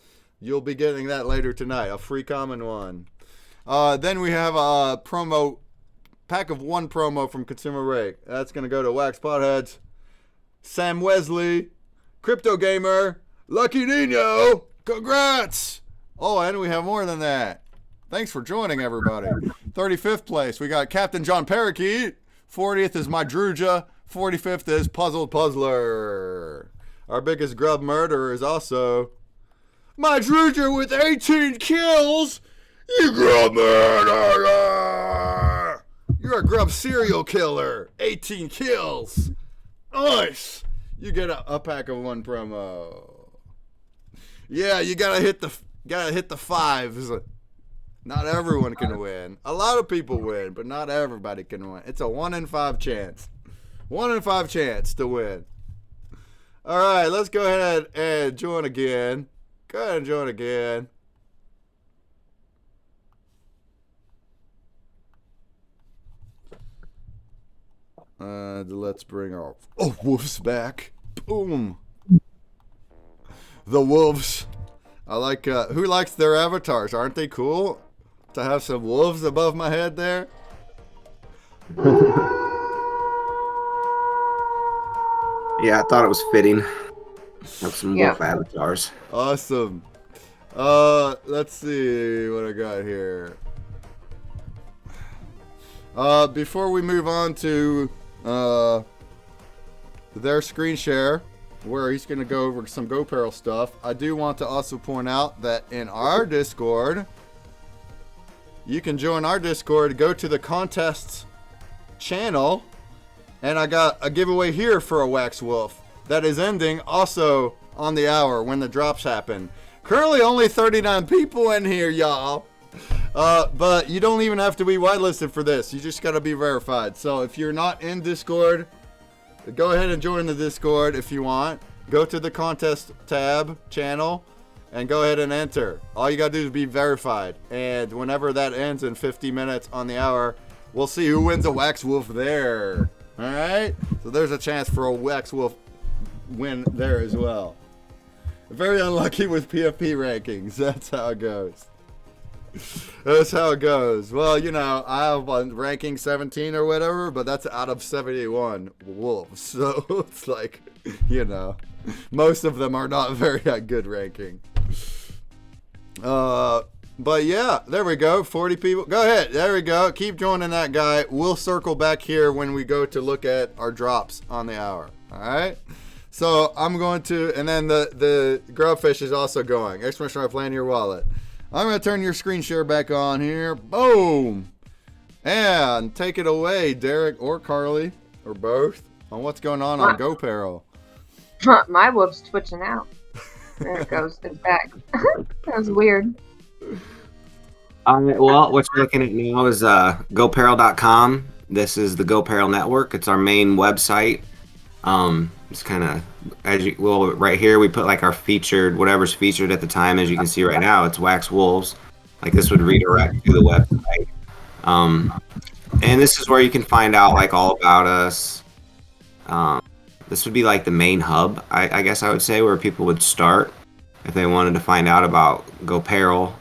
You'll be getting that later tonight. A free common one. Then we have a promo, pack of 1 promo from ConsumerBreak. That's going to go to Wax Potheads, Sam Wesley, Crypto Gamer, Lucky Nino. Congrats! Oh, and we have more than that. Thanks for joining, everybody. 35th place, we got Captain John Parakeet. 40th is My Druja. 45th is Puzzled Puzzler. Our biggest grub murderer is also My Druja with 18 kills. You grub murderer! You're a grub serial killer. 18 kills. Nice. You get a pack of 1 promo. Yeah, you gotta hit the 5s. Not everyone can win. A lot of people win, but not everybody can win. It's a 1 in 5 chance. 1 in 5 chance to win. All right, let's go ahead and join again. Go ahead and join again. Let's bring our wolves back. Boom. The wolves. I like. Who likes their avatars? Aren't they cool? To have some wolves above my head there. Yeah, I thought it was fitting. Have some wolf avatars. Awesome. Let's see what I got here. Before we move on to their screen share, where he's going to go over some Goparel stuff, I do want to also point out that in our Discord, you can join our Discord, go to the contests channel, and I got a giveaway here for a Wax Wolf that is ending also on the hour when the drops happen. Currently only 39 people in here, y'all. But you don't even have to be whitelisted for this. You just got to be verified. So if you're not in Discord, go ahead and join the Discord if you want. Go to the contest tab channel and go ahead and enter. All you got to do is be verified. And whenever that ends in 50 minutes on the hour, we'll see who wins a Wax Wolf there. All right? So there's a chance for a Wax Wolf win there as well. Very unlucky with PFP rankings. That's how it goes. That's how it goes. Well, you know, I have on ranking 17 or whatever, but that's out of 71 wolves. So it's like, you know, most of them are not very good ranking. But yeah, there we go. 40 people. Go ahead. There we go. Keep joining that guy. We'll circle back here when we go to look at our drops on the hour. All right. So I'm going to, and then the Grubfish is also going. Exclamation mark, plan your wallet. I'm going to turn your screen share back on here. Boom. And take it away, Derek or Carly, or both, on what's going on Goparel. My wolf's twitching out. There it goes. It's back. That was weird. All right, well, what you're looking at now is Goparel.com. This is the Goparel network. It's our main website. It's kind of, right here we put like our featured, whatever's featured at the time. As you can see right now, it's Wax Wolves. Like this would redirect to the website. And this is where you can find out like all about us. This would be like the main hub, I guess I would say, where people would start if they wanted to find out about Goparel.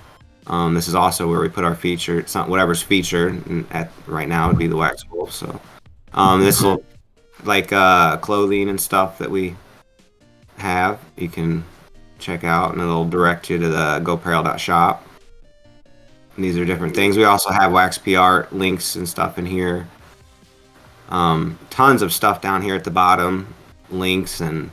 This is also where we put our feature. It's not whatever's featured at right now would be the Wax Wolf. So this will like clothing and stuff that we have. You can check out, and it'll direct you to the goparel.shop. And these are different things. We also have Wax PR links and stuff in here. Tons of stuff down here at the bottom, links and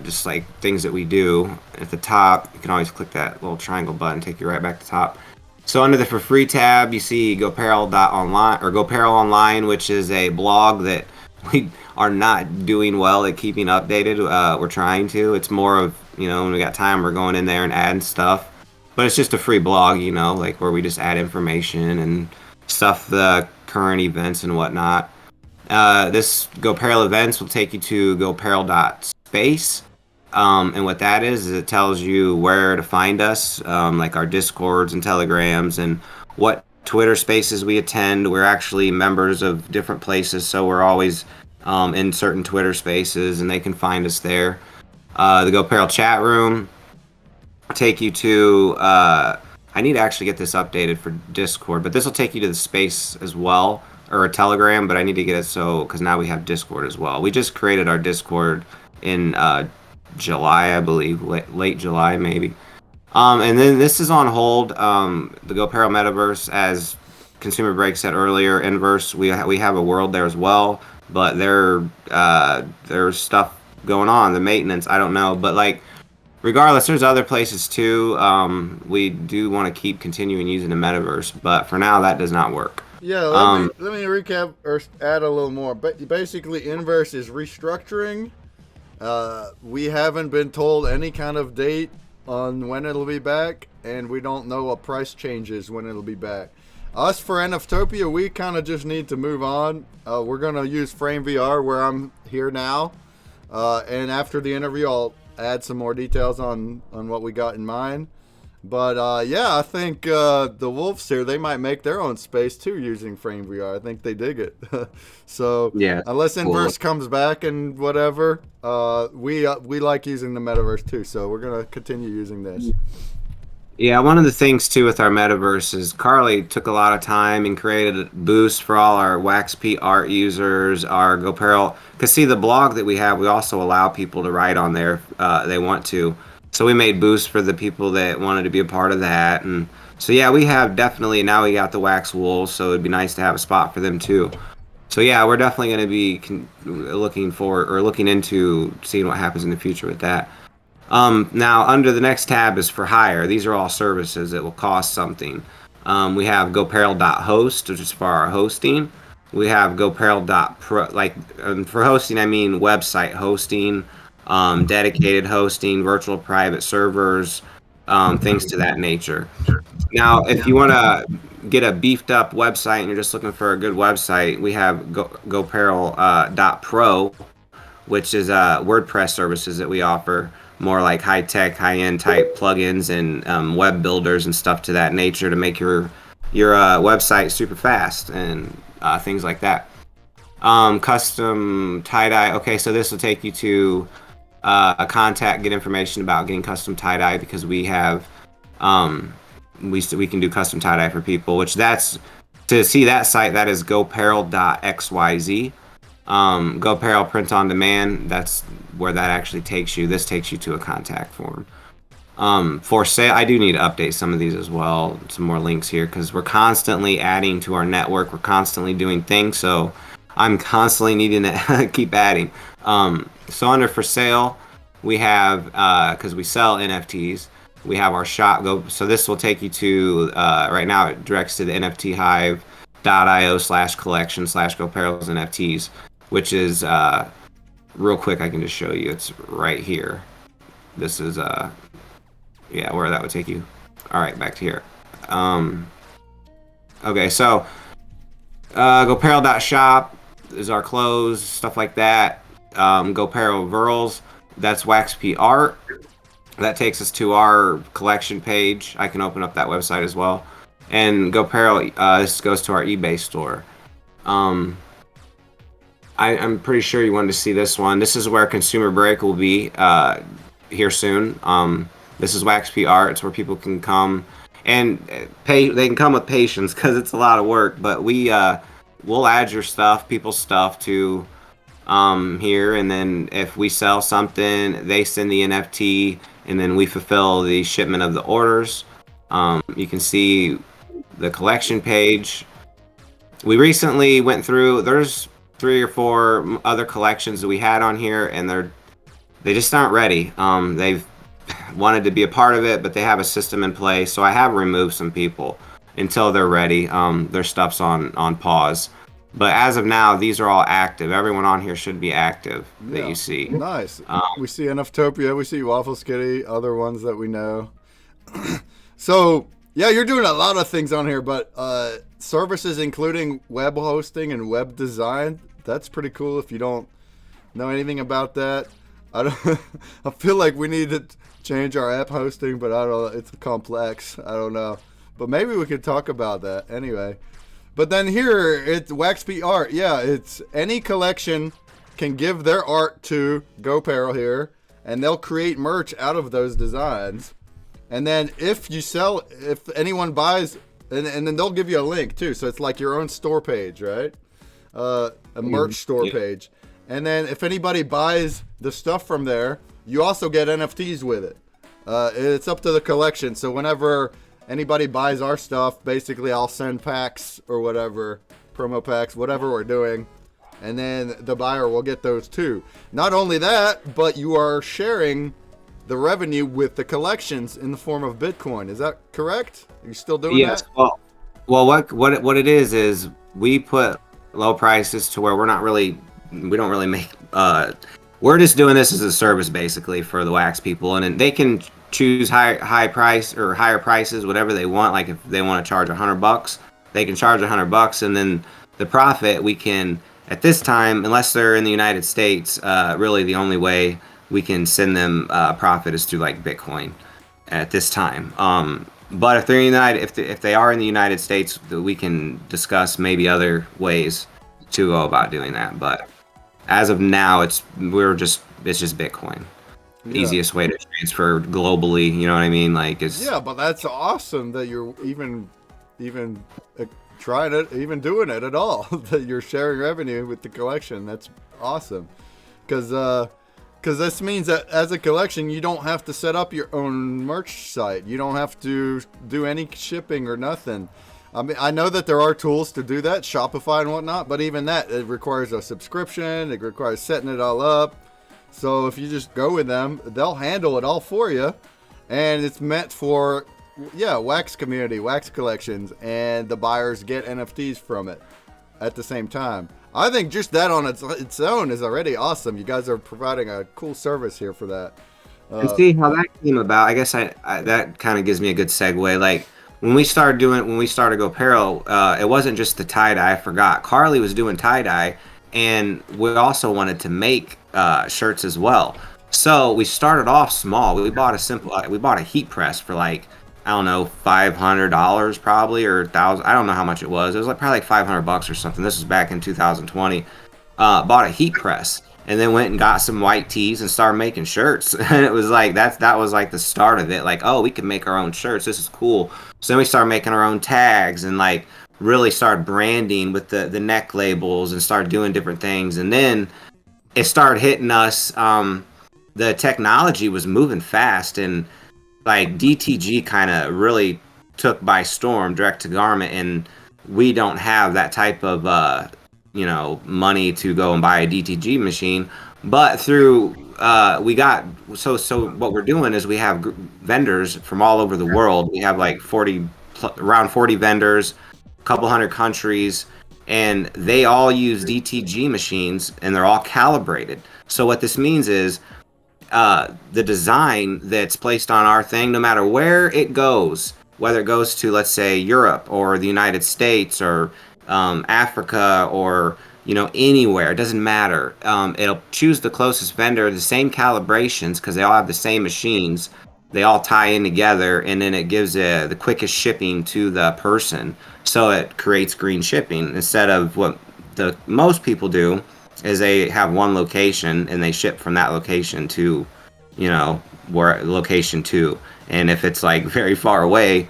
just like things that we do. At the top, you can always click that little triangle button, take you right back to the top. So under the for free tab, you see Goparel.online or Goparel Online, which is a blog that we are not doing well at keeping updated. We're trying to. It's more of, when we got time, we're going in there and adding stuff. But it's just a free blog, like where we just add information and stuff, the current events and whatnot. This Goparel events will take you to goparel.space. And what that is it tells you where to find us, like our Discords and Telegrams and what Twitter spaces we attend. We're actually members of different places, so we're always in certain Twitter spaces, and they can find us there. The Goparel chat room will take you to... I need to actually get this updated for Discord, but this will take you to the space as well, or a Telegram, but I need to get it because now we have Discord as well. We just created our Discord in July, I believe, late July maybe. And then this is on hold. The Goparel metaverse, as ConsumerBreak said earlier, Inverse, we have a world there as well, but there's stuff going on. The maintenance, I don't know, but like regardless, there's other places too. We do want to keep continuing using the metaverse, but for now that does not work. Yeah, let me recap or add a little more. But basically, Inverse is restructuring. We haven't been told any kind of date on when it'll be back, and we don't know what price changes when it'll be back. Us for NFTOPIA, we kind of just need to move on. We're going to use Frame VR where I'm here now. And after the interview, I'll add some more details on what we got in mind. But yeah, I think the Wolves here, they might make their own space too using Frame VR. I think they dig it. So yeah, unless Inverse comes back and whatever, we like using the metaverse too. So we're gonna continue using this. Yeah, one of the things too with our metaverse is Carly took a lot of time and created a boost for all our WaxP art users, our Goparel. Because see, the blog that we have, we also allow people to write on there if they want to. So we made boosts for the people that wanted to be a part of that. And so yeah, we have definitely, now we got the Wax Wolves, so it'd be nice to have a spot for them too. So yeah, we're definitely going to be looking into seeing what happens in the future with that. Now under the next tab is for hire. These are all services that will cost something. We have goparel.host, which is for our hosting. We have goparel.pro, for hosting I mean website hosting, dedicated hosting, virtual private servers, things to that nature. Now, if you want to get a beefed up website and you're just looking for a good website, we have goparel.pro, which is WordPress services that we offer, more like high-tech, high-end type plugins and web builders and stuff to that nature to make your website super fast and things like that. Custom tie-dye. Okay, so this will take you to a contact, get information about getting custom tie-dye, because we have we can do custom tie-dye for people, which that's, to see that site, that is goparel.xyz. Goparel print on demand, that's where that actually takes you. This takes you to a contact form. For sale, I do need to update some of these as well, some more links here, because we're constantly adding to our network, we're constantly doing things, so I'm constantly needing to keep adding. So under for sale, we have, because we sell NFTs, we have our shop. So this will take you to, right now it directs to the nfthive.io/collection/Goparel's NFTs, which is, real quick, I can just show you. It's right here. This is, yeah, where that would take you. All right, back to here. Okay, so goparel.shop is our clothes, stuff like that. Goparel Verls, that's WaxP art. That takes us to our collection page. I can open up that website as well. And Goparel, this goes to our eBay store. I'm pretty sure you wanted to see this one. This is where ConsumerBreak will be here soon. This is WAXP Art. It's where people can come and pay. They can come with patience because it's a lot of work. But we'll add your stuff, people's stuff to here, and then if we sell something, they send the NFT, and then we fulfill the shipment of the orders. You can see the collection page. We recently went through. There's 3 or 4 other collections that we had on here, and they just aren't ready. They've wanted to be a part of it, but they have a system in place. So I have removed some people until they're ready. Their stuff's on pause. But as of now, these are all active. Everyone on here should be active that you see. Nice. We see NFTOPIA, we see Waffle Skitty, other ones that we know. So, yeah, you're doing a lot of things on here, but services including web hosting and web design, that's pretty cool if you don't know anything about that. I feel like we need to change our app hosting, but I don't know, it's complex. I don't know. But maybe we could talk about that anyway. But then here, it's WAXP Art. Yeah, it's any collection can give their art to Goparel here, and they'll create merch out of those designs. And then if anyone buys, and then they'll give you a link too. So it's like your own store page, right? A merch store page. And then if anybody buys the stuff from there, you also get NFTs with it. It's up to the collection. So whenever anybody buys our stuff, basically I'll send packs or whatever, promo packs, whatever we're doing, and then the buyer will get those too. Not only that, but you are sharing the revenue with the collections in the form of Bitcoin. Is that correct? Are you still doing that? Well, what it is we put low prices to where we don't really make. We're just doing this as a service basically for the wax people, and then they can choose high price or higher prices, whatever they want. Like if they want to charge $100, they can charge $100, and then the profit we can, at this time, unless they're in the United States, really the only way we can send them profit is through like Bitcoin at this time. But if they're if they are in the United States, we can discuss maybe other ways to go about doing that. But as of now, it's just Bitcoin. Yeah. Easiest way to transfer globally, you know what I mean? Like it's but that's awesome that you're even trying it, even doing it at all. That you're sharing revenue with the collection. That's awesome, because this means that as a collection, you don't have to set up your own merch site. You don't have to do any shipping or nothing. I mean, I know that there are tools to do that, Shopify and whatnot, but even that, it requires a subscription. It requires setting it all up. So if you just go with them, they'll handle it all for you. And it's meant for, wax community, wax collections, and the buyers get NFTs from it at the same time. I think just that on its own is already awesome. You guys are providing a cool service here for that. And see how that came about. I guess that kind of gives me a good segue. Like when we started Goparel, it wasn't just the tie-dye. I forgot. Carly was doing tie-dye, and we also wanted to make shirts as well. So we started off small. We bought a heat press for like, I don't know, $500 probably, or $1,000. I don't know how much it was. It was probably like $500 or something. This was back in 2020. Bought a heat press, and then went and got some white tees and started making shirts. And it was like that was like the start of it. Like, oh, we can make our own shirts. This is cool. So then we started making our own tags and like really started branding with the neck labels and started doing different things. And then it started hitting us. The technology was moving fast, and like DTG kind of really took by storm, direct to garment, and we don't have that type of money to go and buy a DTG machine. But through we got so what we're doing is we have vendors from all over the world. We have like around 40 vendors, a couple hundred countries, and they all use DTG machines, and they're all calibrated. So what this means is the design that's placed on our thing, no matter where it goes, whether it goes to, let's say, Europe or the United States or Africa or anywhere, it doesn't matter. It'll choose the closest vendor, the same calibrations, because they all have the same machines. they all tie in together, and then it gives the quickest shipping to the person. So it creates green shipping instead of what the most people do is they have one location and they ship from that location to, you know, where location two. And if it's like very far away,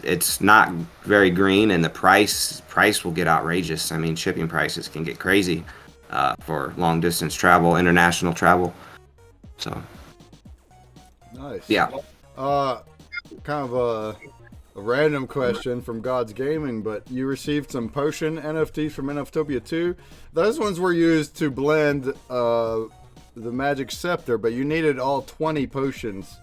it's not very green, and the price will get outrageous. I mean, shipping prices can get crazy for long distance travel, international travel. So Nice. yeah. Kind of a random question from God's Gaming, but you received some potion NFTs from NFTOPIA 2. Those ones were used to blend the magic scepter, but you needed all 20 potions.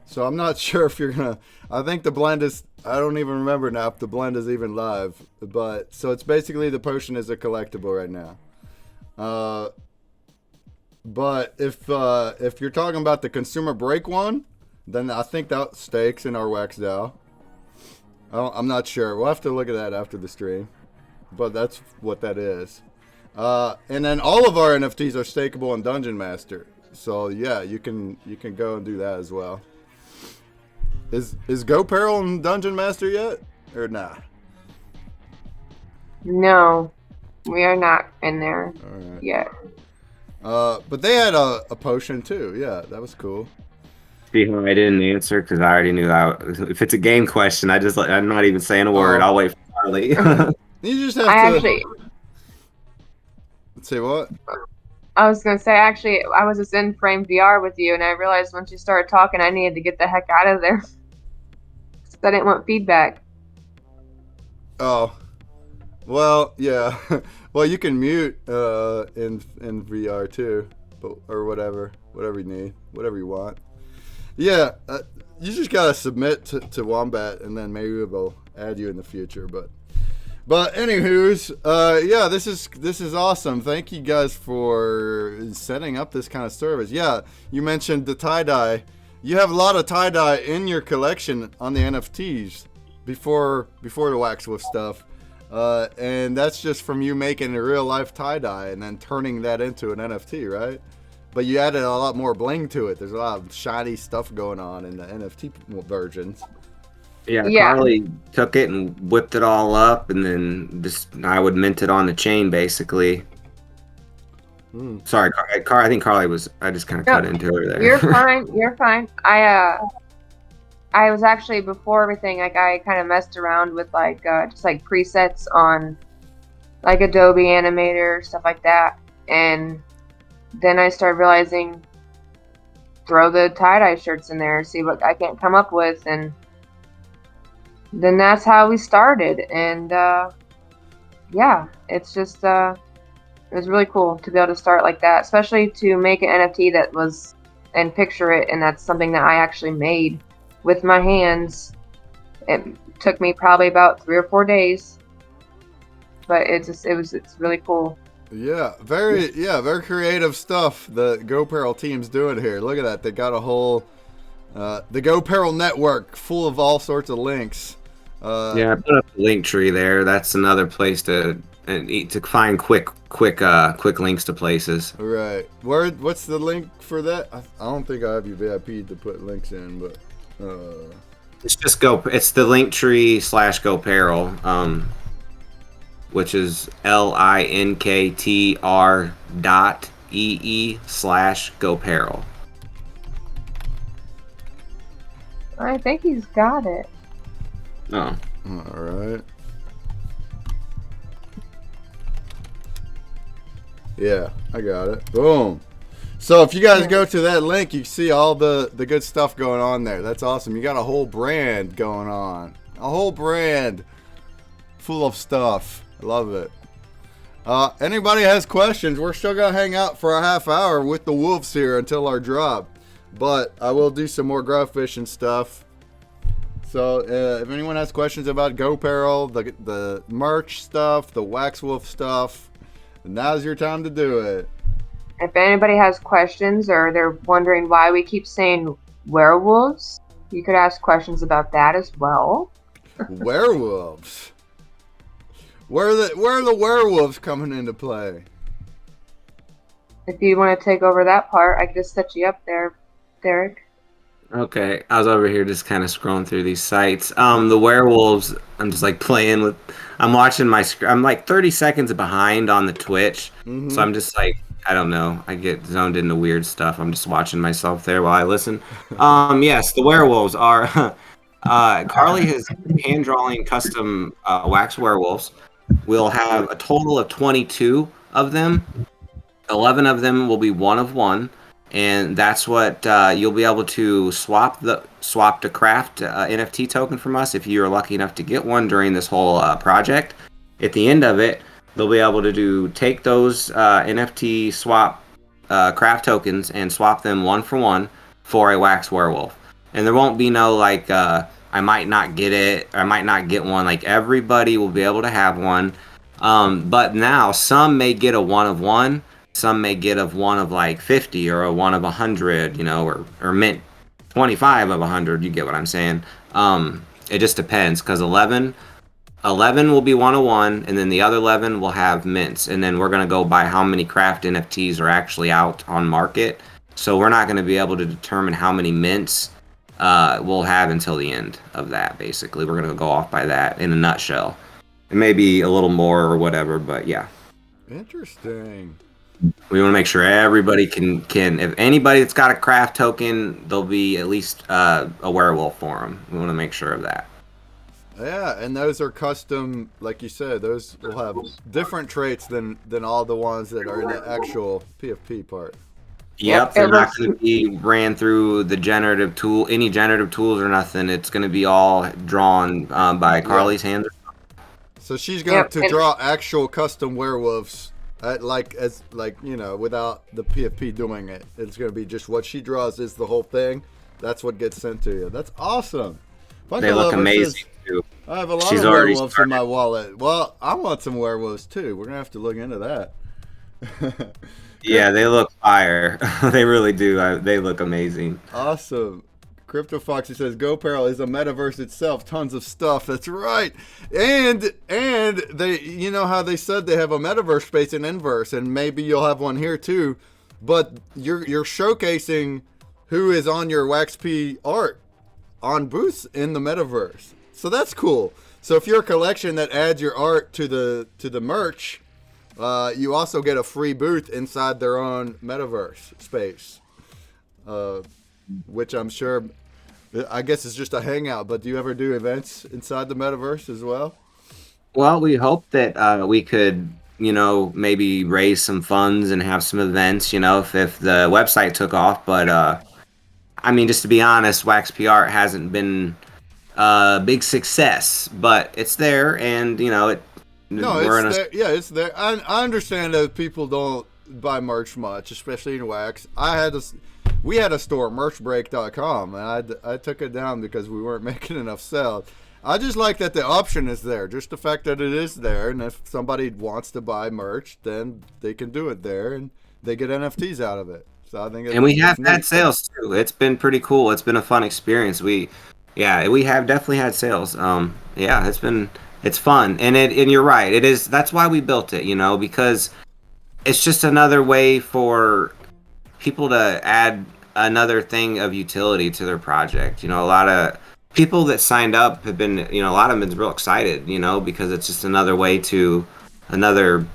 So I'm not sure if you're gonna. I think the blend is. I don't even remember now if the blend is even live. But so it's basically the potion is a collectible right now. But if you're talking about the ConsumerBreak one, then I think that stakes in our Wax DAO. I'm not sure. We'll have to look at that after the stream. But that's what that is. And then all of our NFTs are stakeable in Dungeon Master. So yeah, you can go and do that as well. Is Goparel in Dungeon Master yet? Or nah? No, we are not in there yet. But they had a potion too. Yeah, that was cool. See how I didn't answer because I already knew that. If it's a game question, I'm not even saying a word. I'll wait for Carly. You just have I to. actually. Say what? I was gonna say actually, I was just in Frame VR with you, and I realized once you started talking, I needed to get the heck out of there. I didn't want feedback. Oh, well, yeah. Well, you can mute in VR too, but or whatever you need, whatever you want. Yeah, you just gotta submit to Wombat, and then maybe we'll add you in the future. But anywho's, yeah, this is awesome. Thank you guys for setting up this kind of service. Yeah, you mentioned the tie-dye. You have a lot of tie-dye in your collection on the NFTs before the Wax Wolf stuff. And that's just from you making a real life tie-dye and then turning that into an NFT, right? But you added a lot more bling to it. There's a lot of shiny stuff going on in the NFT versions. Yeah, Carly took it and whipped it all up, and then I would mint it on the chain, basically. Sorry, I think Carly was. I just kind of cut into her there. You're fine. You're fine. I was actually before everything. Like I kind of messed around with just like presets on like Adobe Animator, stuff like that, and then I started realizing throw the tie-dye shirts in there, see what I can come up with, and then that's how we started. And yeah, it's just it was really cool to be able to start like that, especially to make an NFT that was and picture it, and that's something that I actually made with my hands. It took me probably about 3 or 4 days, but it's really cool. Yeah, very creative stuff the Goparel team's doing here. Look at that. They got a whole the Goparel network full of all sorts of links. Yeah, I put up the link tree there. That's another place to find quick links to places. Right. What's the link for that? I don't think I have you VIP to put links in, but it's just it's the link tree /Goparel, which is linktr.ee/Goparel. I think he's got it. Oh. All right. Yeah, I got it. Boom. So if you guys go to that link, you see all the good stuff going on there. That's awesome. You got a whole brand going on. A whole brand full of stuff. I love it. Anybody has questions, we're still going to hang out for a half hour with the wolves here until our drop. But I will do some more grubfish and stuff. So if anyone has questions about Goparel, the merch stuff, the Wax Wolf stuff, now's your time to do it. If anybody has questions or they're wondering why we keep saying werewolves, you could ask questions about that as well. Werewolves? Where are the werewolves coming into play? If you want to take over that part, I could just set you up there, Derek. Okay, I was over here just kind of scrolling through these sites. The werewolves, I'm just like playing with. I'm watching my screen. I'm like 30 seconds behind on the Twitch, so Mm-hmm. I'm just like, I don't know. I get zoned into weird stuff. I'm just watching myself there while I listen. Yes, the werewolves are. Carly has hand drawing custom wax werewolves. We'll have a total of 22 of them. 11 of them will be one of one, and that's what you'll be able to swap to craft NFT token from us if you're lucky enough to get one during this whole project. At the end of it, they'll be able to take those NFT swap craft tokens and swap them one for a wax werewolf. And there won't be no like I might not get it, I might not get one. Like everybody will be able to have one. But now some may get a one of one, some may get a one of like 50 or a one of 100, you know, or mint 25 of 100. You get what I'm saying? It just depends because 11 will be 101, and then the other 11 will have mints. And then we're going to go by how many craft NFTs are actually out on market. So we're not going to be able to determine how many mints we'll have until the end of that, basically. We're going to go off by that in a nutshell. It may be a little more or whatever, but yeah. Interesting. We want to make sure everybody can if anybody that's got a craft token, there'll be at least a werewolf for them. We want to make sure of that. Yeah, and those are custom, like you said. Those will have different traits than all the ones that are in the actual PFP part. Yep, they're not going to be ran through the generative tool, any generative tools or nothing. It's going to be all drawn by Carly's hands. So she's going to draw actual custom werewolves, like you know, without the PFP doing it. It's going to be just what she draws is the whole thing. That's what gets sent to you. That's awesome. They look amazing too. I have a lot of werewolves in my wallet. Well, I want some werewolves too. We're gonna have to look into that. Yeah, they look fire. They really do. They look amazing. Awesome. Crypto Foxy says Goparel is a metaverse itself. Tons of stuff. That's right. And they, you know how they said they have a metaverse space in Inverse, and maybe you'll have one here too. But you're showcasing who is on your WaxP art on booths in the metaverse. So that's cool. So if you're a collection that adds your art to the merch, you also get a free booth inside their own metaverse space, which I'm sure, I guess it's just a hangout. But do you ever do events inside the metaverse as well? Well, we hope that we could, you know, maybe raise some funds and have some events, you know, if the website took off. But I mean, just to be honest, WaxP Art hasn't been a big success, but it's there, and you know it. No, it's there. Yeah, it's there. I understand that people don't buy merch much, especially in wax. We had a store, merchbreak.com, and I took it down because we weren't making enough sales. I just like that the option is there, just the fact that it is there, and if somebody wants to buy merch, then they can do it there, and they get NFTs out of it. So I think and we have had sales too. It's been pretty cool. It's been a fun experience. We have definitely had sales. Yeah, it's fun, and you're right. It is. That's why we built it. You know, because it's just another way for people to add another thing of utility to their project. You know, a lot of people that signed up have been, you know, a lot of them been real excited. You know, because it's just another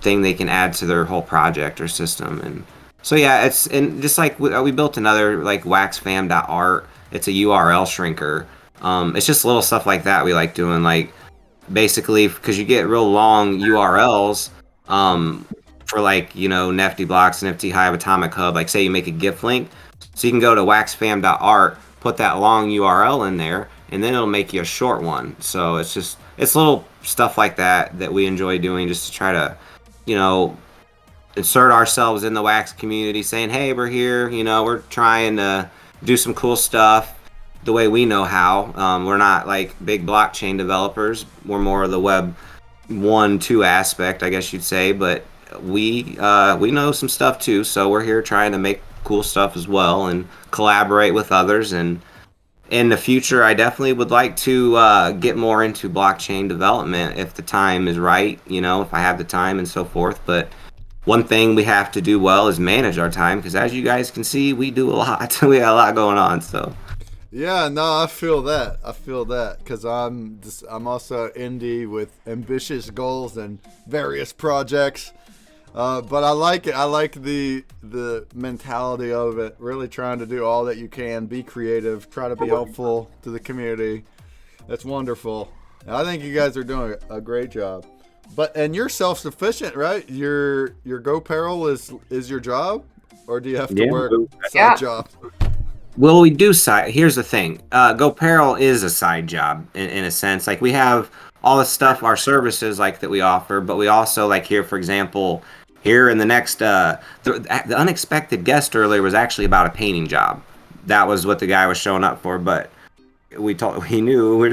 thing they can add to their whole project or system. And so yeah, and just like we built another like waxfam.art. It's a URL shrinker. It's just little stuff like that we like doing, like basically because you get real long URLs for like, you know, NFT blocks, NFT Hive, Atomic Hub. Like say you make a GIF link, so you can go to waxfam.art, put that long URL in there, and then it'll make you a short one. So it's little stuff like that we enjoy doing just to try to, you know, insert ourselves in the wax community, saying, hey, we're here, you know, we're trying to do some cool stuff the way we know how. We're not like big blockchain developers. We're more of the web 1-2 aspect, I guess you'd say, but we know some stuff too, so we're here trying to make cool stuff as well and collaborate with others. And in the future, I definitely would like to get more into blockchain development if the time is right, you know, if I have the time and so forth. But one thing we have to do well is manage our time, because as you guys can see, we do a lot. We got a lot going on, so. Yeah, no, I feel that. Because I'm also indie with ambitious goals and various projects. But I like it. I like the mentality of it. Really trying to do all that you can, be creative, try to be helpful to the community. That's wonderful. I think you guys are doing a great job. And you're self-sufficient, right? Your Goparel is your job, or do you have to work side job? Well, we do side. Here's the thing. Goparel is a side job in a sense. Like we have all the stuff, our services like that we offer, but we also like here, for example, here in the next, the unexpected guest earlier was actually about a painting job. That was what the guy was showing up for, but he knew we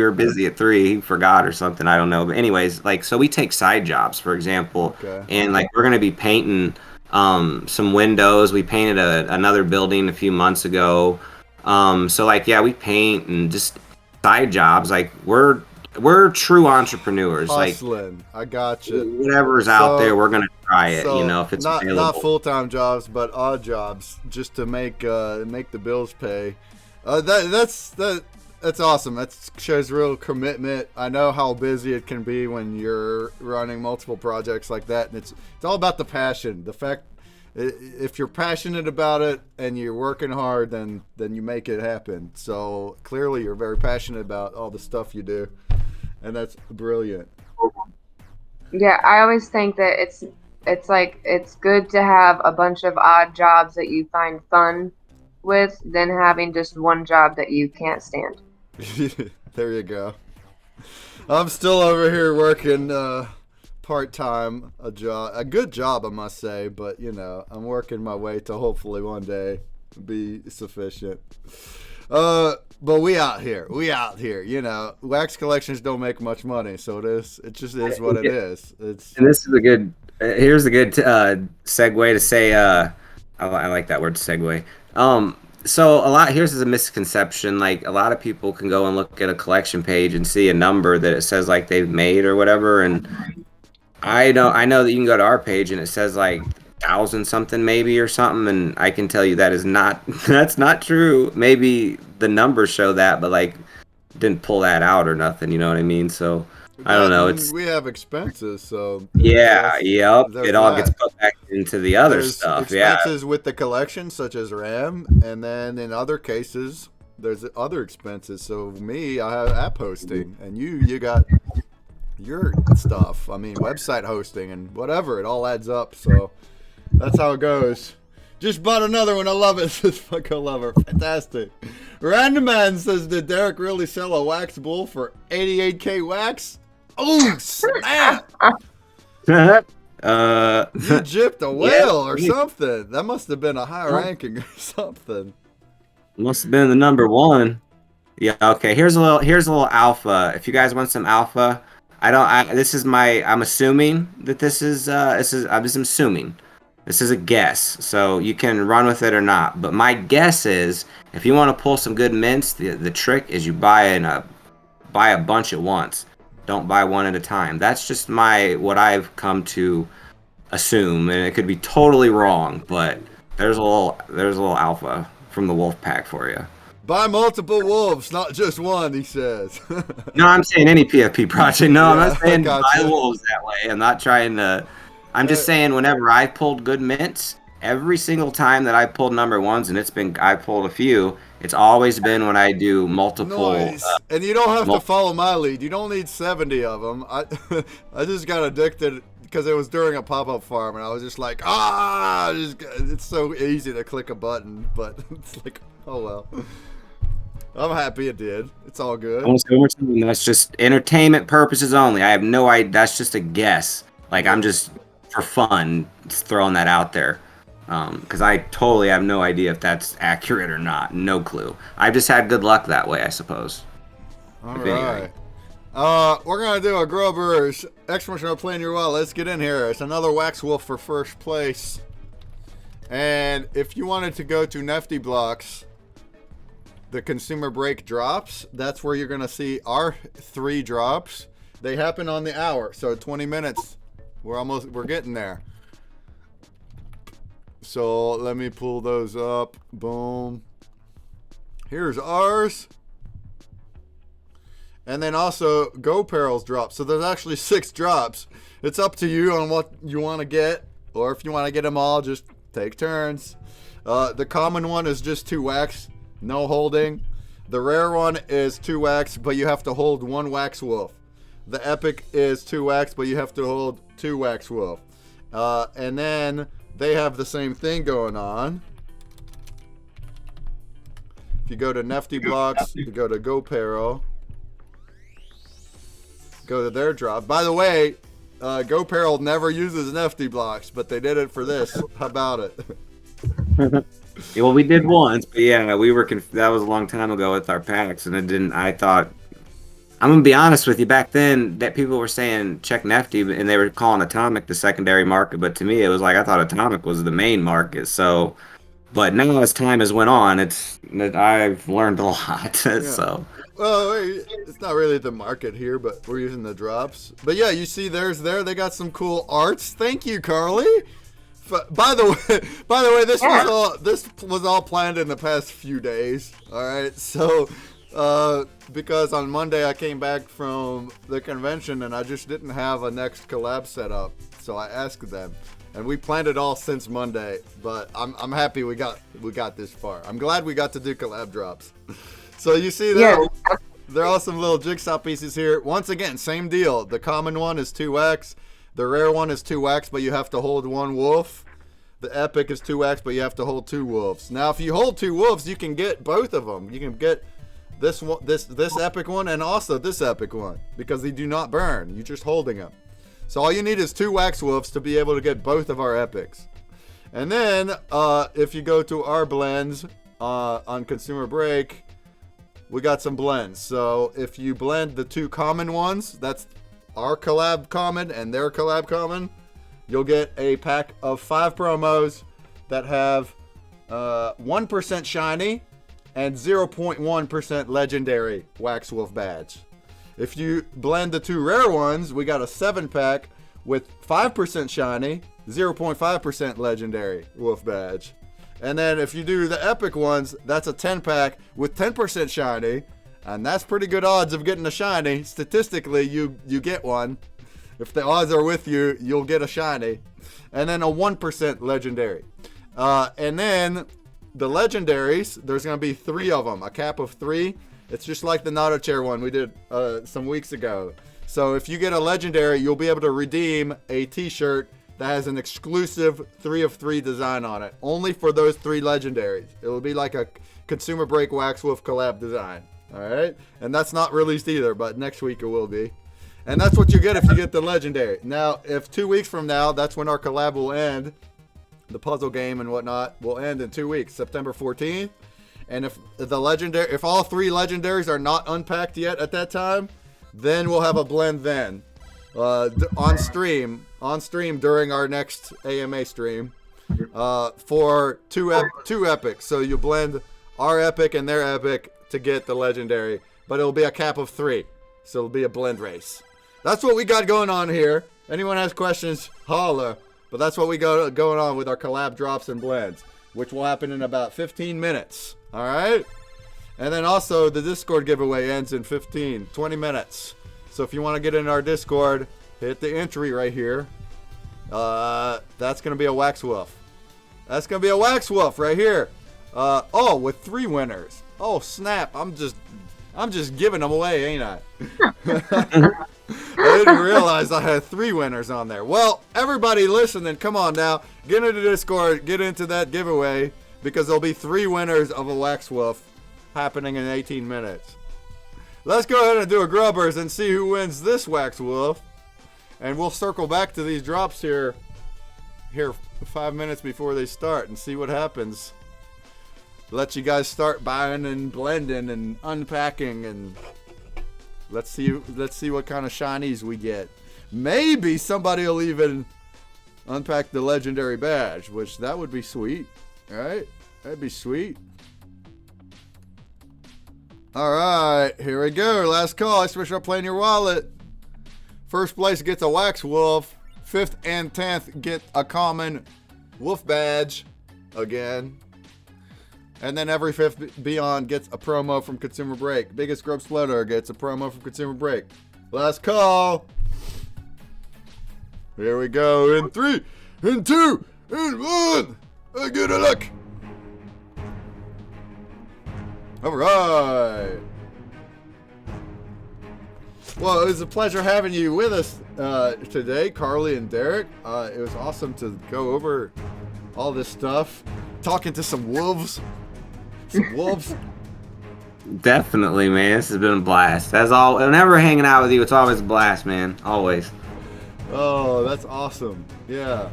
were busy at 3. He forgot or something. I don't know. But anyways, like so we take side jobs, for example, and like we're gonna be painting some windows. We painted another building a few months ago. So like yeah, we paint and just side jobs. Like we're true entrepreneurs. Hustling. Like I got you. Whatever's out there, we're gonna try it. So you know, if it's available. Not full-time jobs, but odd jobs, just to make the bills pay. That's awesome. That shows real commitment. I know how busy it can be when you're running multiple projects like that, and it's all about the passion. The fact, if you're passionate about it and you're working hard, then you make it happen. So clearly, you're very passionate about all the stuff you do, and that's brilliant. Yeah, I always think that it's good to have a bunch of odd jobs that you find fun with than having just one job that you can't stand. There you go. I'm still over here working part-time, a good job I must say, but you know, I'm working my way to hopefully one day be sufficient. But we out here, you know, wax collections don't make much money, so it just is what it is. And this is a good, here's a good segue to say, I like that word, segue. So here's a misconception. Like a lot of people can go and look at a collection page and see a number that it says like they've made or whatever. And I know that you can go to our page and it says like 1,000 something maybe or something. And I can tell you that's not true. Maybe the numbers show that, but like didn't pull that out or nothing. You know what I mean? So I don't know. We have expenses, so it all gets put back into the other stuff. Expenses with the collection, such as RAM, and then in other cases, there's other expenses. So I have app hosting, and you got your stuff. I mean, website hosting and whatever. It all adds up. So that's how it goes. Just bought another one. I love it. Says fuck, I love her. Fantastic. Random Man says, did Derek really sell a wax bull for 88K wax? Oh, snap! You gypped a whale or something. That must have been a high ranking or something. Must have been the number one. Yeah. Okay. Here's a little alpha. If you guys want some alpha, I'm assuming that this is. I'm just assuming. This is a guess, so you can run with it or not. But my guess is, if you want to pull some good mints, the trick is you buy a bunch at once. Don't buy one at a time. That's just what I've come to assume, and it could be totally wrong. But there's a little alpha from the wolf pack for you. Buy multiple wolves, not just one, he says. No, I'm saying any PFP project. No, I'm not saying buy wolves that way. I'm not trying to. I'm just saying whenever I pulled good mints, every single time that I pulled number ones, and I pulled a few, it's always been when I do multiple. Nice. And you don't have to follow my lead. You don't need 70 of them. I just got addicted because it was during a pop-up farm, and I was just like, it's so easy to click a button, but it's like, oh well. I'm happy it did. It's all good. That's just entertainment purposes only. I have no idea. That's just a guess. Like I'm just for fun, just throwing that out there. Because I totally have no idea if that's accurate or not. No clue. I've just had good luck that way, I suppose. All right. We're going to do a Grover's Exclamation Playing Your Wallet. Let's get in here. It's another Wax Wolf for first place. And if you wanted to go to Nifty Blocks, the ConsumerBreak drops, that's where you're going to see our 3 drops. They happen on the hour, so 20 minutes. We're getting there. So let me pull those up. Boom. Here's ours. And then also Goparel's drop. So there's actually 6 drops. It's up to you on what you want to get. Or if you want to get them all, just take turns. The common one is just 2 wax, no holding. The rare one is 2 wax, but you have to hold 1 wax wolf. The epic is 2 wax, but you have to hold 2 wax wolf. And then they have the same thing going on. If you go to Nifty Blocks, you go to Goparel, go to their drop. By the way, Goparel never uses Nifty Blocks, but they did it for this. How about it? Yeah, well, we did once, but yeah, we were that was a long time ago with our packs, and it didn't. I thought, I'm gonna be honest with you. Back then, that people were saying check Nifty, and they were calling Atomic the secondary market, but to me, it was like I thought Atomic was the main market. So, but now as time has went on, I've learned a lot. Yeah. So. Well, it's not really the market here, but we're using the drops. But yeah, you see theirs there. They got some cool arts. Thank you, Carly. By the way, this was all planned in the past few days. All right, so because on Monday I came back from the convention and I just didn't have a next collab set up, so I asked them, and we planned it all since Monday. But I'm happy we got this far. I'm glad we got to do collab drops. So you see there, there are some little jigsaw pieces here. Once again, same deal. The common one is 2 wax. The rare one is 2 wax, but you have to hold 1 wolf. The epic is 2 wax, but you have to hold 2 wolves. Now, if you hold 2 wolves, you can get both of them. You can get this one, this epic one, and also this epic one, because they do not burn. You're just holding them. So all you need is 2 wax wolves to be able to get both of our epics. And then, if you go to our blends on ConsumerBreak, we got some blends. So if you blend the 2 common ones, that's our collab common and their collab common, you'll get a pack of 5 promos that have 1% shiny and 0.1% legendary wax wolf badge. If you blend the 2 rare ones, we got a 7 pack with 5% shiny, 0.5% legendary wolf badge. And then if you do the epic ones, that's a 10 pack with 10% shiny, and that's pretty good odds of getting a shiny. Statistically, you get one. If the odds are with you, you'll get a shiny. And then a 1% legendary. And then the legendaries, there's going to be 3 of them, a cap of 3. It's just like the Nado Chair one we did some weeks ago. So if you get a legendary, you'll be able to redeem a t-shirt that has an exclusive 3 of 3 design on it. Only for those 3 legendaries. It will be like a ConsumerBreak Wax Wolf collab design. Alright? And that's not released either, but next week it will be. And that's what you get if you get the legendary. Now, if 2 weeks from now, that's when our collab will end. The puzzle game and whatnot will end in 2 weeks, September 14th. And if all 3 legendaries are not unpacked yet at that time, then we'll have a blend then. On stream during our next AMA stream for two epics. So you blend our epic and their epic to get the legendary, but it'll be a cap of 3, so it'll be a blend race. That's what we got going on here. Anyone has questions, holla. But that's what we got going on with our collab drops and blends, which will happen in about 15 minutes. All right, and then also the Discord giveaway ends in 20 minutes. So if you want to get in our Discord, hit the entry right here. That's going to be a wax wolf. That's going to be a wax wolf right here. With 3 winners. Oh, snap. I'm just giving them away, ain't I? I didn't realize I had 3 winners on there. Well, everybody listening, come on now. Get into Discord. Get into that giveaway, because there'll be 3 winners of a wax wolf happening in 18 minutes. Let's go ahead and do a grubbers and see who wins this wax wolf. And we'll circle back to these drops here 5 minutes before they start and see what happens. Let you guys start buying and blending and unpacking, and let's see what kind of shinies we get. Maybe somebody will even unpack the legendary badge, which that would be sweet. All right? That'd be sweet. All right, here we go. Last call. I switch up playing your wallet. First place gets a wax wolf. 5th and 10th get a common wolf badge again. And then every fifth beyond gets a promo from ConsumerBreak. Biggest Grub Splitter gets a promo from ConsumerBreak. Last call. Here we go. In 3, in 2, in 1. Good luck. All right. Well, it was a pleasure having you with us today, Carly and Derek. It was awesome to go over all this stuff, talking to some wolves. Some wolves. Definitely, man. This has been a blast. As all, whenever hanging out with you, it's always a blast, man. Always. Oh, that's awesome. Yeah.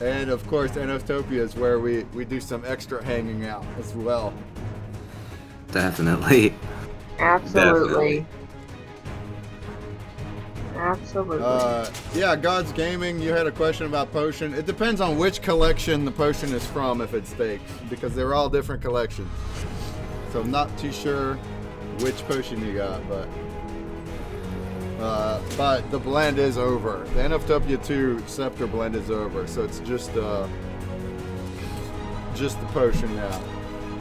And of course, NFTOPIA is where we do some extra hanging out as well. Definitely. Absolutely. Absolutely. Yeah, God's Gaming, you had a question about potion. It depends on which collection the potion is from if it stakes, because they're all different collections. So I'm not too sure which potion you got, but the blend is over. The NFTOPIA 2 Scepter blend is over, so it's just the potion now.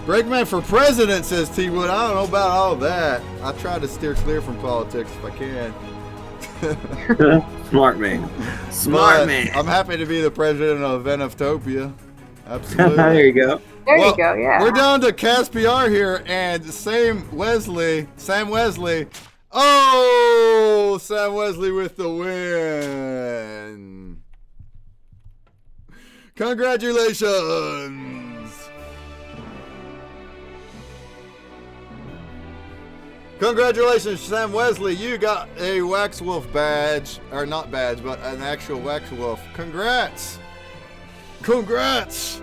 Breakman for president, says T Wood. I don't know about all that. I try to steer clear from politics if I can. Smart man. Smart man. I'm happy to be the president of NFTOPIA. Absolutely. There you go. There you go, yeah. We're down to Cass PR here, and Sam Wesley. Oh, Sam Wesley with the win. Congratulations. Congratulations, Sam Wesley. You got a Wax Wolf badge. Or not badge, but an actual Wax Wolf. Congrats. Congrats.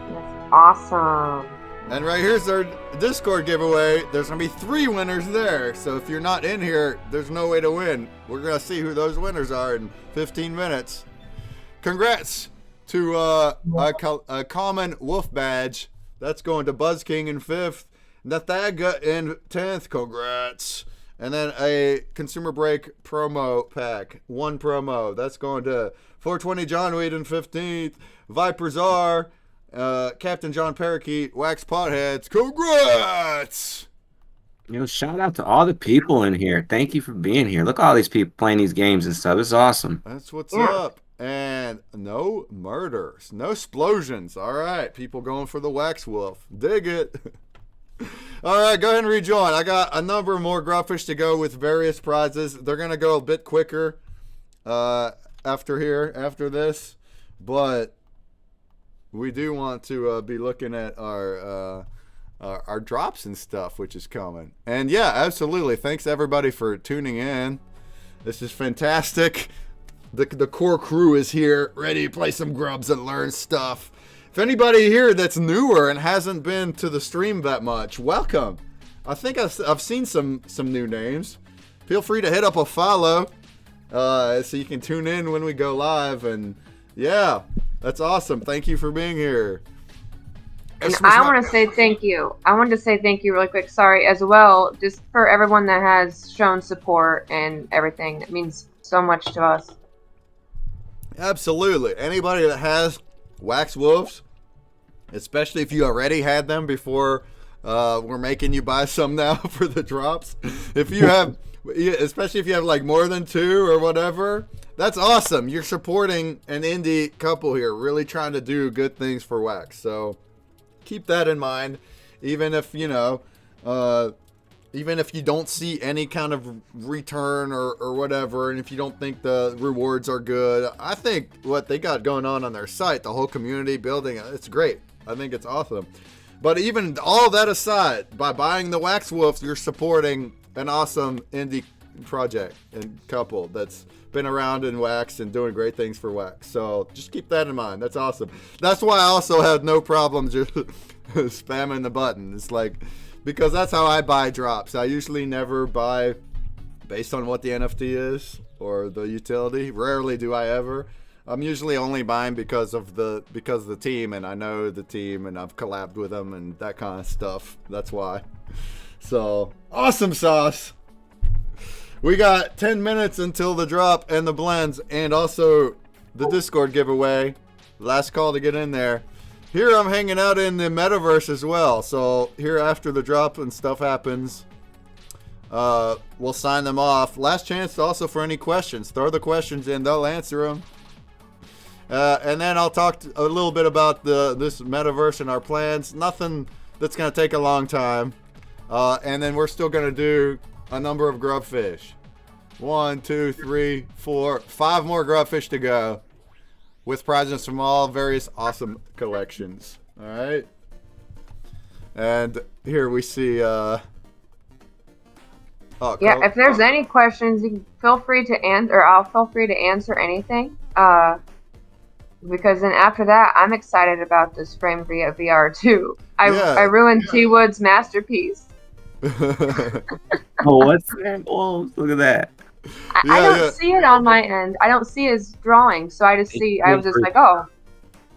That's awesome. And right here's our Discord giveaway. There's going to be 3 winners there. So if you're not in here, there's no way to win. We're going to see who those winners are in 15 minutes. Congrats to a common wolf badge. That's going to Buzz King in 5th. Nathaga in 10th, congrats. And then a ConsumerBreak promo pack, 1 promo. That's going to 420 John Weed in 15th. Vipers R, Captain John Parakeet, Wax Potheads, congrats! Shout out to all the people in here. Thank you for being here. Look at all these people playing these games and stuff. It's awesome. That's what's up. And no murders, no explosions. All right, people going for the Wax Wolf. Dig it. All right, go ahead and rejoin. I got a number more grubfish to go with various prizes. They're going to go a bit quicker after this. But we do want to be looking at our drops and stuff, which is coming. And yeah, absolutely. Thanks, everybody, for tuning in. This is fantastic. The core crew is here, ready to play some grubs and learn stuff. If anybody here that's newer and hasn't been to the stream that much, welcome. I think I've seen some new names. Feel free to hit up a follow so you can tune in when we go live. And yeah, that's awesome. Thank you for being here. And I want to say thank you. I wanted to say thank you really quick. Sorry, as well, just for everyone that has shown support and everything. It means so much to us. Absolutely. Anybody that has Wax Wolves, especially if you already had them before we're making you buy some now for the drops. If you have, especially if you have like more than 2 or whatever, that's awesome. You're supporting an indie couple here, really trying to do good things for Wax. So keep that in mind, even if you don't see any kind of return or whatever, and if you don't think the rewards are good. I think what they got going on their site, the whole community building, it's great. I think it's awesome. But even all that aside, by buying the Wax Wolves, you're supporting an awesome indie project and couple that's been around in Wax and doing great things for Wax. So just keep that in mind. That's awesome. That's why I also have no problem just spamming the button. It's like, because that's how I buy drops. I usually never buy based on what the NFT is or the utility. Rarely do I ever. I'm usually only buying because of the team, and I know the team, and I've collabed with them and that kind of stuff. That's why. So awesome sauce. We got 10 minutes until the drop and the blends, and also the Discord giveaway. Last call to get in there. Here I'm hanging out in the metaverse as well. So here after the drop and stuff happens, we'll sign them off. Last chance also for any questions. Throw the questions in. They'll answer them. And then I'll talk a little bit about this metaverse and our plans. Nothing that's going to take a long time. And then we're still going to do a number of grubfish. 1, 2, 3, 4, 5 more grubfish to go. With prizes from all various awesome collections. All right. And here we see. If there's any questions, you can feel free to answer, or I'll feel free to answer anything. Because then after that, I'm excited about this frame VR too. I ruined T Wood's masterpiece. Oh, what's that? Oh, look at that. I don't see it on my end. I don't see his drawing, so I just see. I was just like, oh.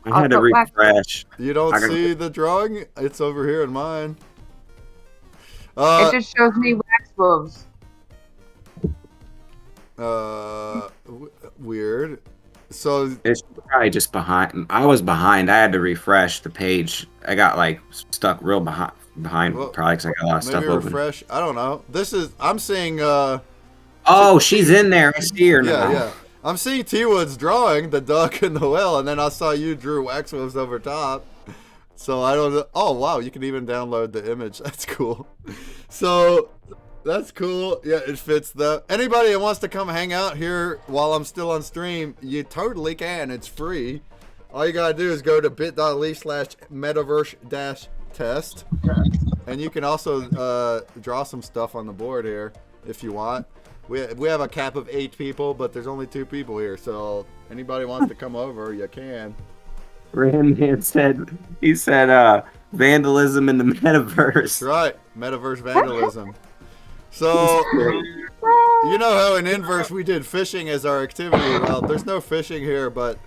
I had to refresh. You don't see the drawing? It's over here in mine. It just shows me wax wolves. Weird. So it's probably just behind. I was behind. I had to refresh the page. I got like stuck real behind probably because I got a lot of stuff open. Refresh. I don't know. I'm seeing. Oh, she's in there. I see her now. Yeah. I'm seeing T Wood's drawing the duck and the whale, and then I saw you drew wax wolves over top. So I don't know. Oh wow, you can even download the image. That's cool. So that's cool. Yeah, it fits the. Anybody that wants to come hang out here while I'm still on stream, you totally can. It's free. All you gotta do is go to bit.ly/metaverse-test, and you can also draw some stuff on the board here if you want. We have a cap of 8 people, but there's only 2 people here, so anybody wants to come over, you can. Randman said vandalism in the metaverse. That's right, metaverse vandalism. So, you know how in Inverse we did fishing as our activity. Well, there's no fishing here, but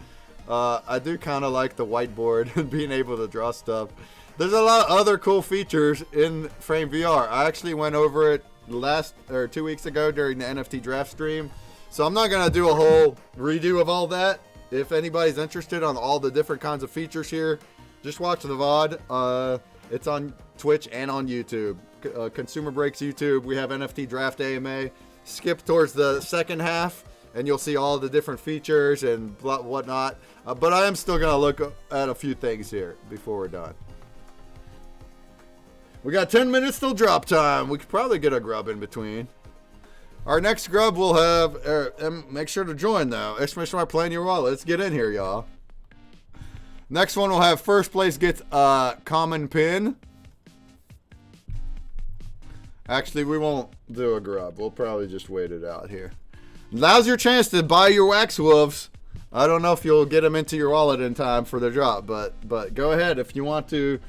I do kind of like the whiteboard and being able to draw stuff. There's a lot of other cool features in Frame VR. I actually went over it 2 weeks ago during the NFT draft stream, so I'm not gonna do a whole redo of all that. If anybody's interested on all the different kinds of features here, just watch the VOD. It's on Twitch and on YouTube. ConsumerBreak's YouTube. We have NFT draft AMA. Skip towards the second half and you'll see all the different features and whatnot, but I am still gonna look at a few things here before we're done. We got 10 minutes till drop time. We could probably get a grub in between. Our next grub will have, make sure to join though. Exclamation mark playing your wallet. Let's get in here, y'all. Next one will have first place gets a common pin. Actually, we won't do a grub. We'll probably just wait it out here. Now's your chance to buy your wax wolves. I don't know if you'll get them into your wallet in time for the drop, but go ahead if you want to.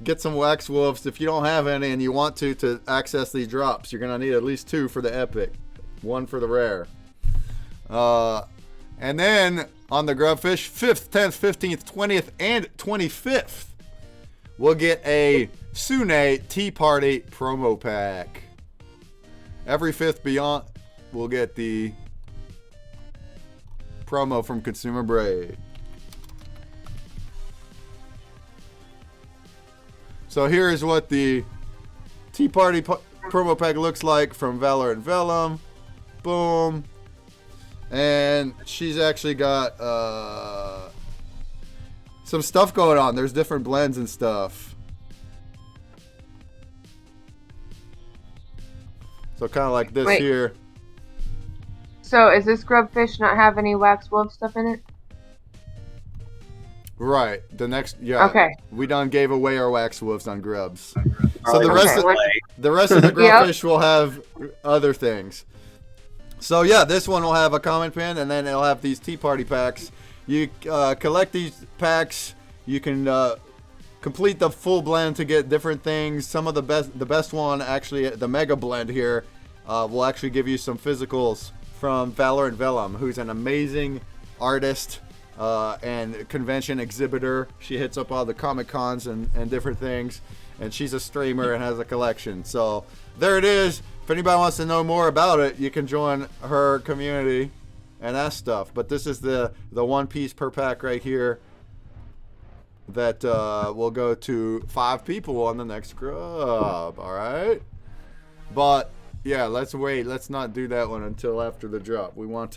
Get some wax wolves. If you don't have any and you want to access these drops, you're gonna need at least 2 for the epic, 1 for the rare. And then on the grubfish, 5th, 10th, 15th, 20th, and 25th, we'll get a Sune Tea Party promo pack. Every 5th beyond, we'll get the promo from ConsumerBreak. So here is what the Tea Party promo pack looks like from Valor and Vellum. Boom. And she's actually got some stuff going on. There's different blends and stuff. So kind of like this here. So is this grubfish not have any wax wolf stuff in it? Right. The next, yeah. Okay. We done gave away our wax wolves on grubs. Oh, So the rest of the grubfish will have other things. So yeah, this one will have a comment pin, and then it'll have these Tea Party packs. You collect these packs. You can complete the full blend to get different things. Some of the best one, actually, the mega blend here, will actually give you some physicals from Valor and Vellum, who's an amazing artist. And convention exhibitor. She hits up all the Comic Cons and different things, and she's a streamer and has a collection. So there it is. If anybody wants to know more about it, you can join her community and that stuff. But this is the 1 piece per pack right here. that will go to 5 people on the next grub. All right, but yeah, let's wait. Let's not do that one until after the drop. We want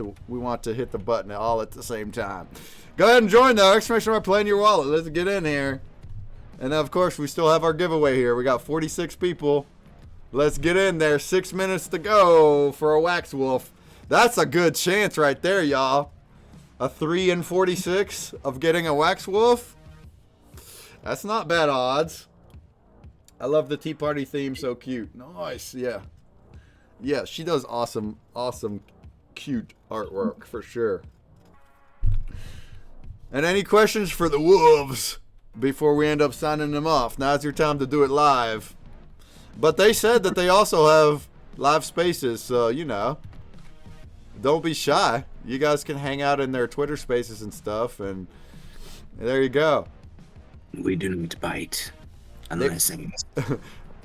to hit the button all at the same time. Go ahead and join though. Exclamation mark play in your wallet. Let's get in here. And then of course we still have our giveaway here. We got 46 people. Let's get in there. 6 minutes to go for a Wax Wolf. That's a good chance right there, y'all. A 3 in 46 of getting a Wax Wolf. That's not bad odds. I love the Tea Party theme. So cute. Nice. Yeah. Yeah, she does awesome, cute artwork for sure. And any questions for the Wolves before we end up signing them off? Now's your time to do it live. But they said that they also have live spaces, so, you know, don't be shy. You guys can hang out in their Twitter spaces and stuff, and there you go. We do not bite unless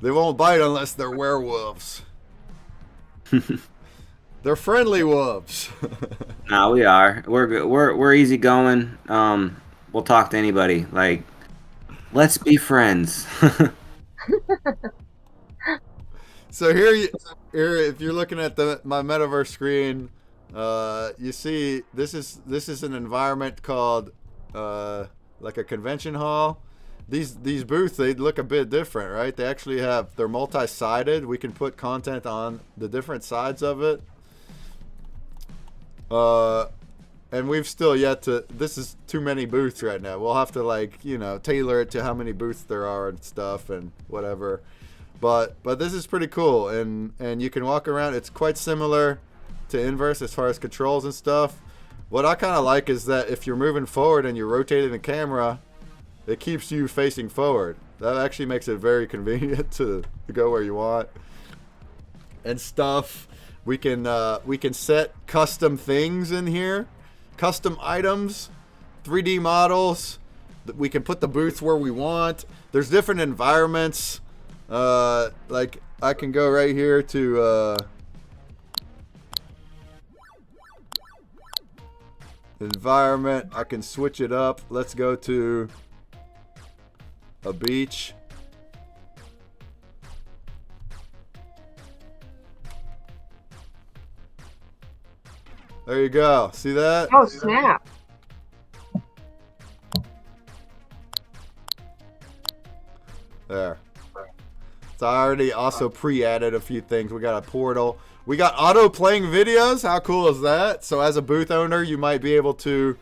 they won't bite unless they're werewolves. They're friendly wolves. No, we are. We're good. We're easy going. We'll talk to anybody. Like, let's be friends. So here, if you're looking at my metaverse screen, you see this is an environment called like a convention hall. These booths, they look a bit different, right? They're multi-sided. We can put content on the different sides of it. And we've still yet to. This is too many booths right now. We'll have to, like, you know, tailor it to how many booths there are and stuff and whatever. But this is pretty cool, and you can walk around. It's quite similar to Inverse as far as controls and stuff. What I kind of like is that if you're moving forward and you're rotating the camera, it keeps you facing forward. That actually makes it very convenient to go where you want and stuff. We can set custom things in here, custom items, 3D models. We can put the booths where we want. There's different environments. Like I can go right here to environment. I can switch it up. Let's go to a beach. There you go. See that? Oh, snap. There. So I already also pre-added a few things. We got a portal. We got auto playing videos. How cool is that? So as a booth owner, you might be able to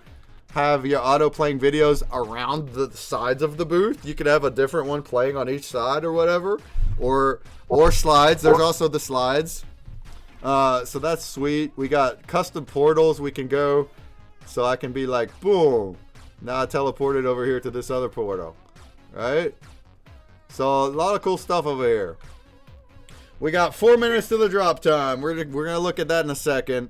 have your auto playing videos around the sides of the booth. You could have a different one playing on each side or whatever. Or slides. There's also the slides. So that's sweet. We got custom portals we can go. So I can be like, boom. Now I teleported over here to this other portal. Right? So a lot of cool stuff over here. We got 4 minutes to the drop time. We're going to look at that in a second.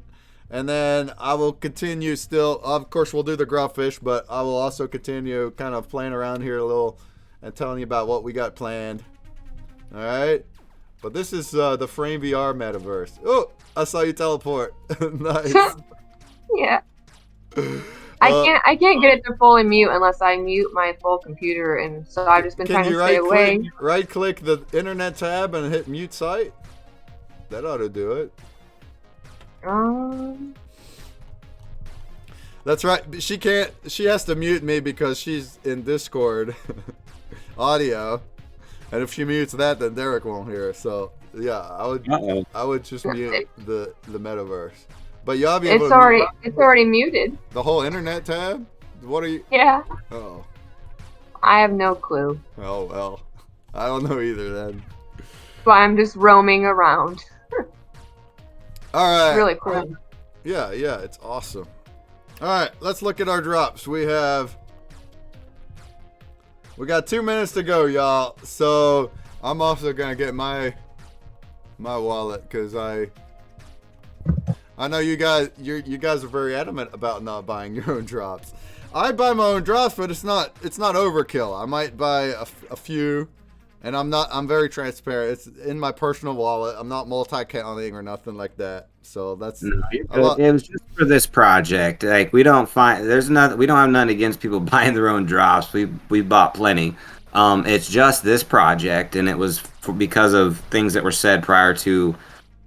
And then I will continue still. Of course, we'll do the grubfish, but I will also continue kind of playing around here a little and telling you about what we got planned. All right. But this is the Frame VR metaverse. Oh, I saw you teleport. Nice. Yeah. I can't get it to fully mute unless I mute my full computer, and so I've just been trying to stay away. Right click the internet tab and hit mute site. That ought to do it. That's right. She can't. She has to mute me because she's in Discord audio, and if she mutes that, then Derek won't hear. So yeah, I would just mute the metaverse. But y'all be able to it's already muted. The whole internet tab? What are you? Yeah. Oh. I have no clue. Oh well, I don't know either then. So I'm just roaming around. All right. It's really cool. Yeah, it's awesome. All right, let's look at our drops. We got 2 minutes to go, y'all. So I'm also gonna get my wallet because I know you guys are very adamant about not buying your own drops. I buy my own drops, but it's not overkill. I might buy a few And I'm very transparent. It's in my personal wallet. I'm not multi-counting or nothing like that. So that's No, it was just for this project. Like we don't have nothing against people buying their own drops. We bought plenty. It's just this project, and it was because of things that were said prior to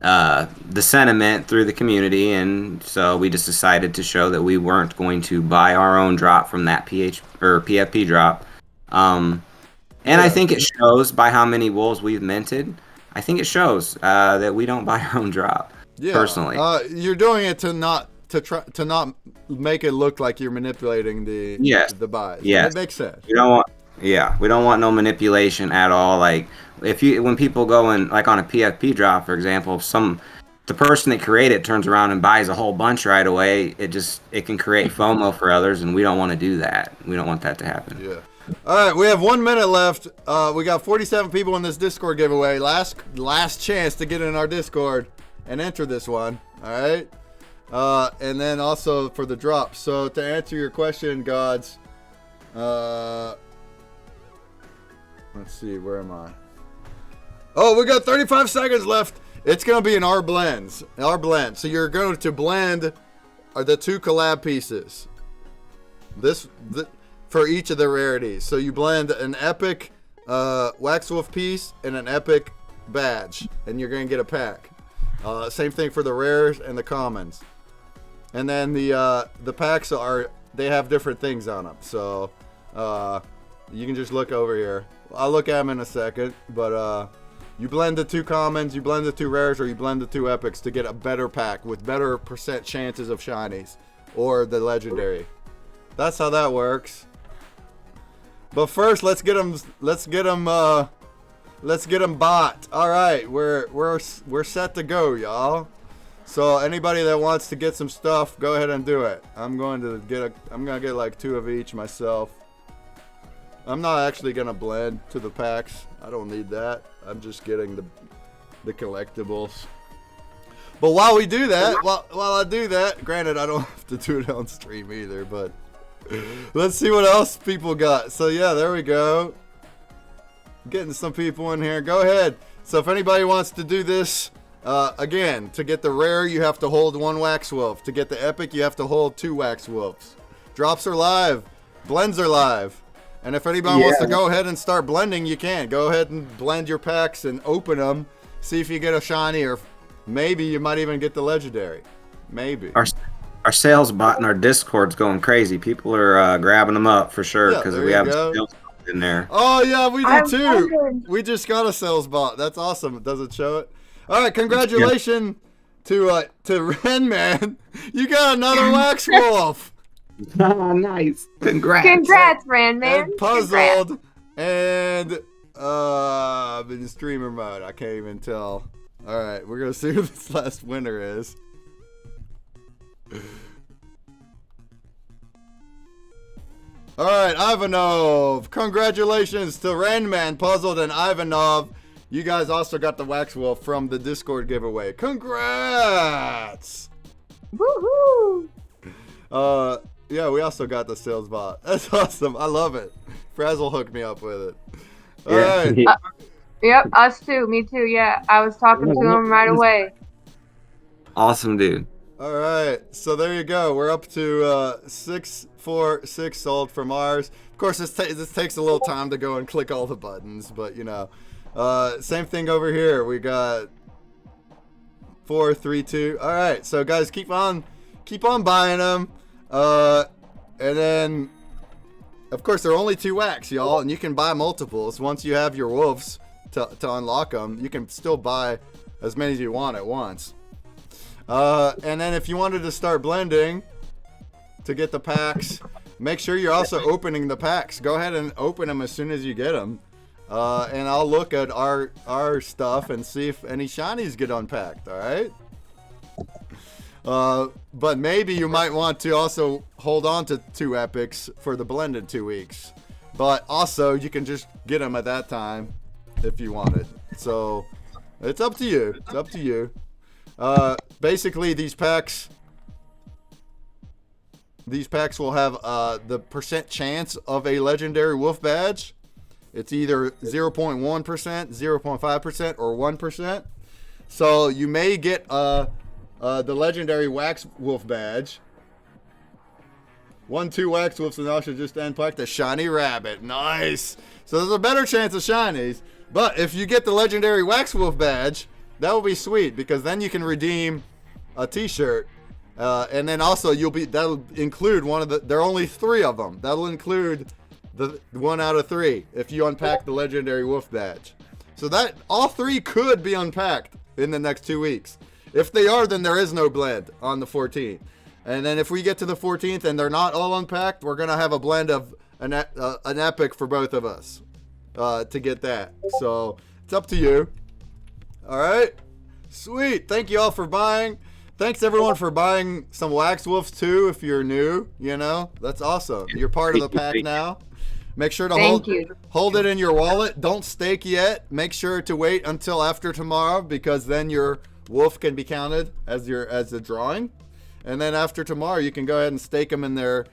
the sentiment through the community, and so we just decided to show that we weren't going to buy our own drop from that PFP drop. And I think it shows by how many wolves we've minted. I think it shows that we don't buy our own drop. Yeah. Personally, you're doing it to not make it look like you're manipulating the buys. Yes. That makes sense. We don't want no manipulation at all. Like when people go in, like on a PFP drop, for example, the person that created it turns around and buys a whole bunch right away. It can create FOMO for others, and we don't want to do that. We don't want that to happen. Yeah. All right, we have 1 minute left. We got 47 people in this Discord giveaway. Last chance to get in our Discord and enter this one. All right, and then also for the drop. So to answer your question, gods, let's see, where am I? Oh, we got 35 seconds left. It's gonna be in our blend. So you're going to blend the 2 collab pieces. For each of the rarities. So you blend an epic Wax Wolf piece and an epic badge, and you're going to get a pack. Same thing for the rares and the commons. And then the packs they have different things on them. So you can just look over here. I'll look at them in a second, but you blend the 2 commons, you blend the 2 rares, or you blend the 2 epics to get a better pack with better % chances of shinies or the legendary. That's how that works. But first, let's get them bought. All right, we're set to go, y'all. So anybody that wants to get some stuff, go ahead and do it. I'm gonna get like 2 of each myself. I'm not actually gonna blend to the packs. I don't need that. I'm just getting the collectibles. But while we do that, while I do that, granted I don't have to do it on stream either, but let's see what else people got. So yeah, there we go. Getting some people in here. Go ahead. So if anybody wants to do this, again, to get the rare, you have to hold 1 Wax Wolf. To get the epic, you have to hold 2 Wax Wolves. Drops are live. Blends are live. And if anybody wants to go ahead and start blending, you can. Go ahead and blend your packs and open them. See if you get a shiny, or maybe you might even get the legendary. Maybe. Our sales bot in our Discord's going crazy. People are grabbing them up for sure because we have a sales bot in there. Oh yeah, we do too. We just got a sales bot. That's awesome. Does it show it? All right, congratulations to Ren Man. You got another Wax Wolf. Nice. Congrats, Ren Man. And Puzzled. And I'm in streamer mode. I can't even tell. All right, we're gonna see who this last winner is. All right, Ivanov. Congratulations to Randman, Puzzled, and Ivanov. You guys also got the Wax Wolf from the Discord giveaway. Congrats! Woohoo! Yeah, we also got the sales bot. That's awesome. I love it. Frazzle hooked me up with it. All right. Yep, us too. Me too. Yeah, I was talking to him right away. Awesome, dude. All right, so there you go. We're up to 646 sold from ours. Of course, this takes a little time to go and click all the buttons, but you know, same thing over here. We got 432. All right, so guys, keep on buying them, and then of course there are only 2 wax, y'all, and you can buy multiples once you have your wolves to unlock them. You can still buy as many as you want at once. And then if you wanted to start blending to get the packs, make sure you're also opening the packs. Go ahead and open them as soon as you get them. And I'll look at our stuff and see if any shinies get unpacked, all right? But maybe you might want to also hold on to 2 epics for the blended 2 weeks. But also, you can just get them at that time if you wanted. So, it's up to you. It's up to you. Basically, these packs will have the % chance of a legendary wolf badge, It's either 0.1%, 0.5%, or 1%. So you may get the legendary Wax Wolf badge. 2 Wax Wolves and also just unpacked a shiny rabbit. Nice. So there's a better chance of shinies. But if you get the legendary Wax Wolf badge, that will be sweet because then you can redeem a t-shirt. And then also that'll include one of there are only 3 of them. That'll include the 1 out of 3 if you unpack the legendary wolf badge. So that all 3 could be unpacked in the next 2 weeks. If they are, then there is no blend on the 14th. And then if we get to the 14th and they're not all unpacked, we're gonna have a blend of an epic for both of us to get that. So it's up to you. All right, sweet. Thank you all for buying. Thanks everyone for buying some Wax Wolves too. If you're new, that's awesome. You're part of the pack now. Make sure to hold it in your wallet. Don't stake yet. Make sure to wait until after tomorrow because then your wolf can be counted as a drawing. And then after tomorrow, you can go ahead and stake them in their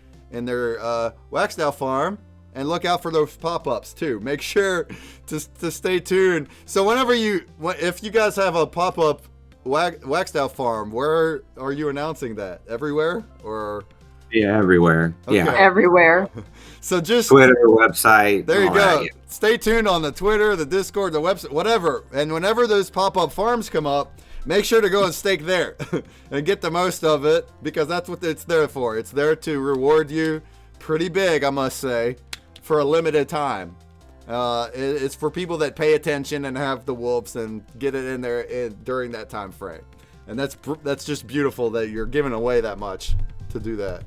waxed out farm. And look out for those pop-ups too. Make sure to stay tuned. So if you guys have a pop-up waxed out farm, where are you announcing that? Everywhere or? Yeah, everywhere. Okay. Yeah, everywhere. So just Twitter, website. There you go. Stay tuned on the Twitter, the Discord, the website, whatever. And whenever those pop-up farms come up, make sure to go and stake there and get the most of it because that's what it's there for. It's there to reward you pretty big, I must say, for a limited time. It's for people that pay attention and have the wolves and get it in there during that time frame. And that's just beautiful that you're giving away that much to do that.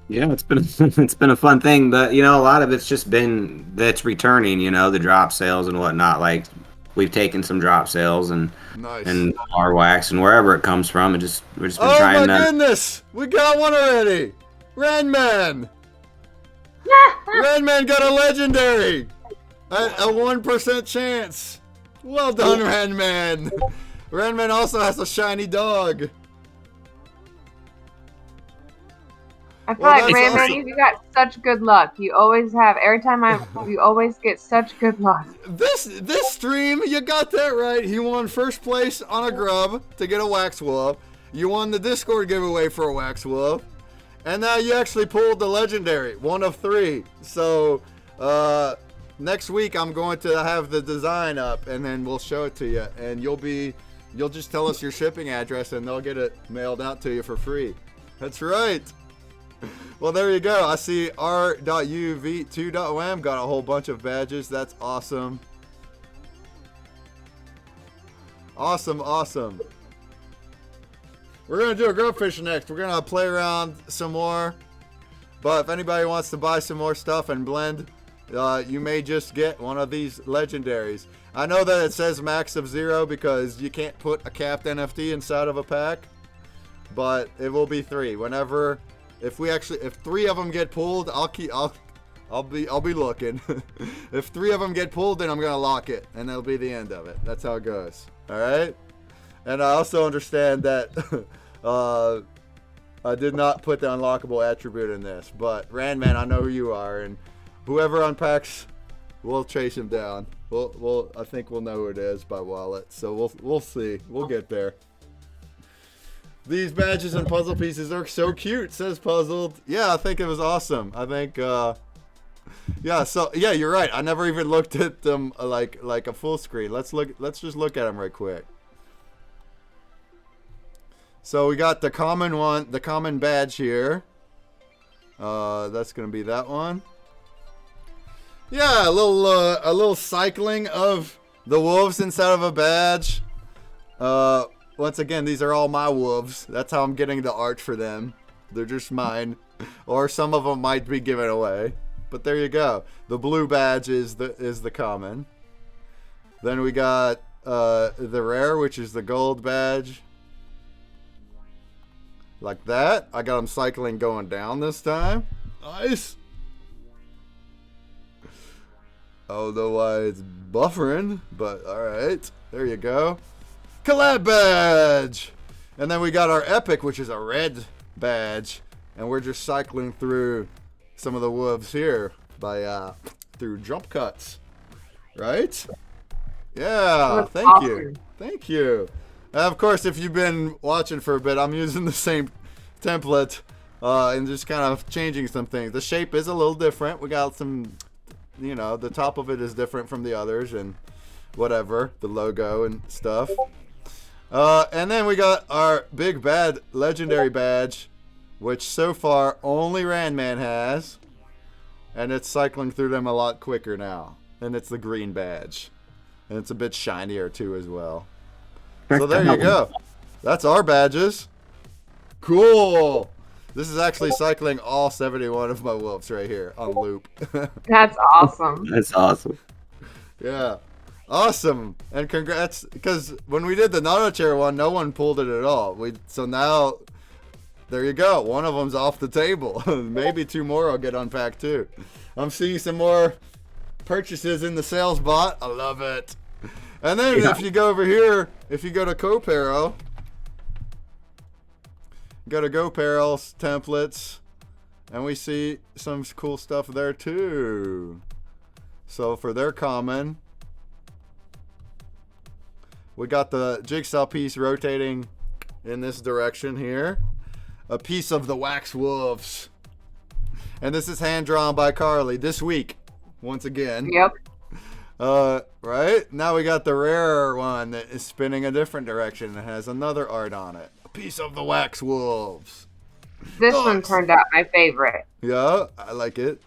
Yeah, it's been a fun thing, but a lot of it's just been that's returning. The drop sales and whatnot. Like we've taken some drop sales and our wax and wherever it comes from. We've just been trying to. Oh my goodness, we got one already, Renman. Renman got a legendary at a 1% chance. Well done, Renman. Renman also has a shiny dog. I feel like Renman, awesome. You got such good luck. You always have. Every time you always get such good luck. This stream, you got that right. He won first place on a grub to get a Wax Wolf. You won the Discord giveaway for a Wax Wolf. And now you actually pulled the legendary, 1 of 3. So next week I'm going to have the design up, and then we'll show it to you. And you'll just tell us your shipping address, and they'll get it mailed out to you for free. That's right. Well, there you go. I see r.uv2.wam got a whole bunch of badges. That's awesome. Awesome. We're going to do a Grubfish next. We're going to play around some more. But if anybody wants to buy some more stuff and blend, you may just get one of these legendaries. I know that it says max of 0 because you can't put a capped NFT inside of a pack. But it will be 3. If 3 of them get pulled, I'll be looking. If 3 of them get pulled, then I'm going to lock it. And that'll be the end of it. That's how it goes. All right? And I also understand that I did not put the unlockable attribute in this, but Randman, I know who you are, and whoever unpacks, we'll chase him down. I think we'll know who it is by wallet, so we'll see. We'll get there. These badges and puzzle pieces are so cute, says Puzzled. Yeah, I think it was awesome. I think, yeah, you're right. I never even looked at them like a full screen. Let's just look at them right quick. So we got the common one, the common badge here. That's gonna be that one. Yeah, a little cycling of the wolves inside of a badge. Once again, these are all my wolves. That's how I'm getting the art for them. They're just mine, or some of them might be given away. But there you go. The blue badge is the common. Then we got the rare, which is the gold badge. Like that. I got them cycling going down this time. Nice. I don't know why it's buffering, but alright. There you go. Collab badge! And then we got our epic, which is a red badge. And we're just cycling through some of the wolves here by through jump cuts, right? Yeah, thank awesome. you. Thank you. Of course, if you've been watching for a bit, I'm using the same template and just kind of changing some things. The shape is a little different. We got some, the top of it is different from the others and whatever, the logo and stuff. And then we got our big bad legendary badge, which so far only Randman has. And it's cycling through them a lot quicker now. And it's the green badge. And it's a bit shinier too as well. So there you go. That's our badges. Cool. This is actually cycling all 71 of my wolves right here on loop. That's awesome. That's awesome. Yeah. Awesome. And congrats, because when we did the Nano Chair one, no one pulled it at all. So now, there you go. One of them's off the table. Maybe two more will get unpacked too. I'm seeing some more purchases in the sales bot. I love it. And then if you go over here, if you go to Goparel, go to Goparel's templates, and we see some cool stuff there too. So for their common, we got the jigsaw piece rotating in this direction here. A piece of the Wax Wolves. And this is hand drawn by Carly this week, once again. Yep. Right? Now we got the rarer one that is spinning a different direction and has another art on it. A piece of the Wax Wolves. This one turned out my favorite. Yeah, I like it.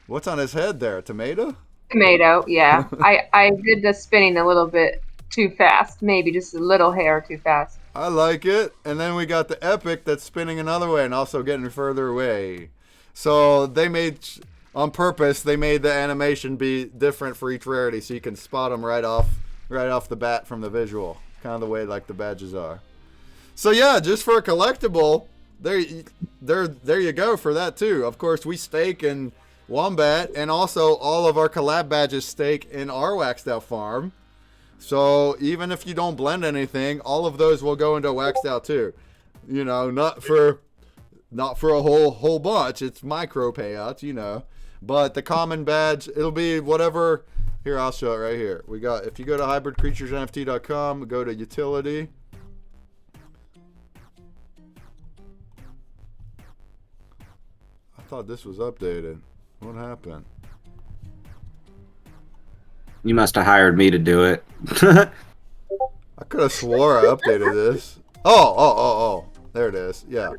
What's on his head there? Tomato? Tomato, yeah. I did the spinning a little bit too fast. Maybe just a little hair too fast. I like it. And then we got the Epic that's spinning another way and also getting further away. So they made, on purpose, they made the animation be different for each rarity so you can spot them right off the bat from the visual. Kind of the way like the badges are. So yeah, just for a collectible, there you go for that too. Of course, we stake in Wombat, and also all of our collab badges stake in our Waxed Out farm. So even if you don't blend anything, all of those will go into Waxed Out too. Not for a whole bunch. It's micro payouts, But the common badge, it'll be whatever. Here, I'll show it right here. We got, if you go to hybridcreaturesnft.com, go to utility. I thought this was updated. What happened? You must have hired me to do it. I could have swore I updated this. Oh. There it is. Yeah.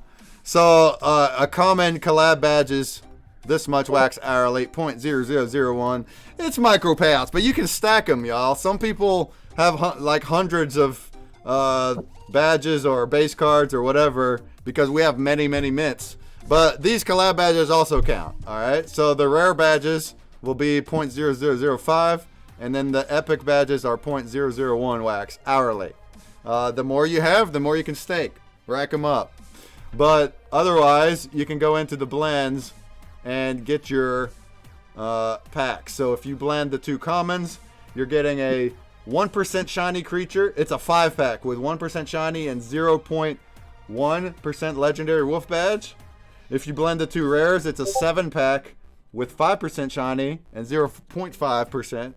So, a common collab badge is this much wax hourly, 0.0001. It's micro payouts, but you can stack them, y'all. Some people have like hundreds of badges or base cards or whatever because we have many mints. But these collab badges also count, all right? So the rare badges will be 0.0005, and then the epic badges are 0.001 wax hourly. The more you have, the more you can stake. Rack them up. But otherwise, you can go into the blends and get your packs. So if you blend the two commons, you're getting a 1% shiny creature. It's a 5-pack with 1% shiny and 0.1% legendary wolf badge. If you blend the two rares, it's a 7-pack with 5% shiny and 0.5%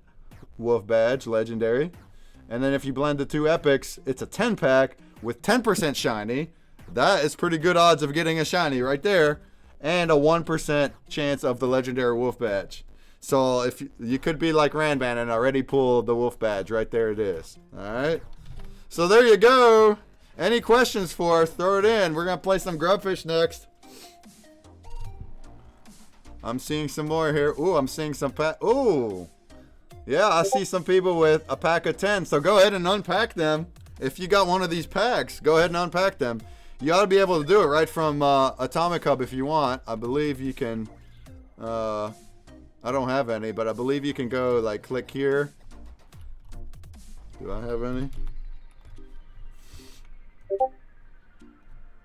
wolf badge legendary. And then if you blend the two epics, it's a 10-pack with 10% shiny. That is pretty good odds of getting a shiny right there. And a 1% chance of the legendary wolf badge. So if you could be like Randman and already pull the wolf badge. Right there it is. Alright. So there you go. Any questions for us? Throw it in. We're going to play some Grubfish next. I'm seeing some more here. Ooh, I'm seeing some ooh. Yeah, I see some people with a pack of 10. So go ahead and unpack them. If you got one of these packs, go ahead and unpack them. You ought to be able to do it right from Atomic Hub if you want. I believe you can. I don't have any, but I believe you can go like click here. Do I have any?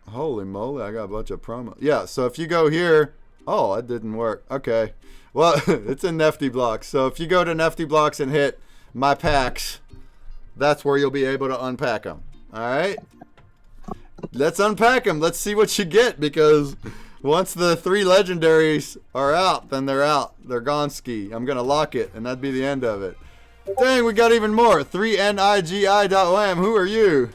Holy moly, I got a bunch of promo. Yeah, so if you go here. Oh, that didn't work. Okay. Well, it's in Nifty Blocks. So if you go to Nifty Blocks and hit My Packs, that's where you'll be able to unpack them. All right? Let's unpack them. Let's see what you get because Once the 3 legendaries are out, then they're out. They're gone ski. I'm gonna lock it, and that'd be the end of it. Dang, we got even more. 3nigi.wam. Who are you?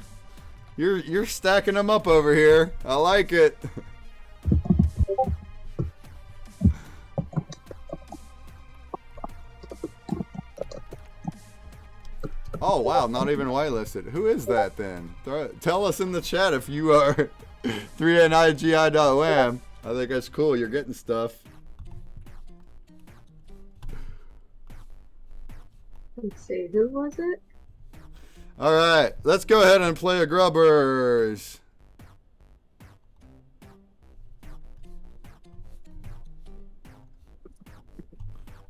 You're stacking them up over here. I like it. Oh wow, not even whitelisted. Who is that then? Tell us in the chat if you are 3nigi.wam. I think that's cool. You're getting stuff. Let's see, who was it? All right, let's go ahead and play a Grubbers.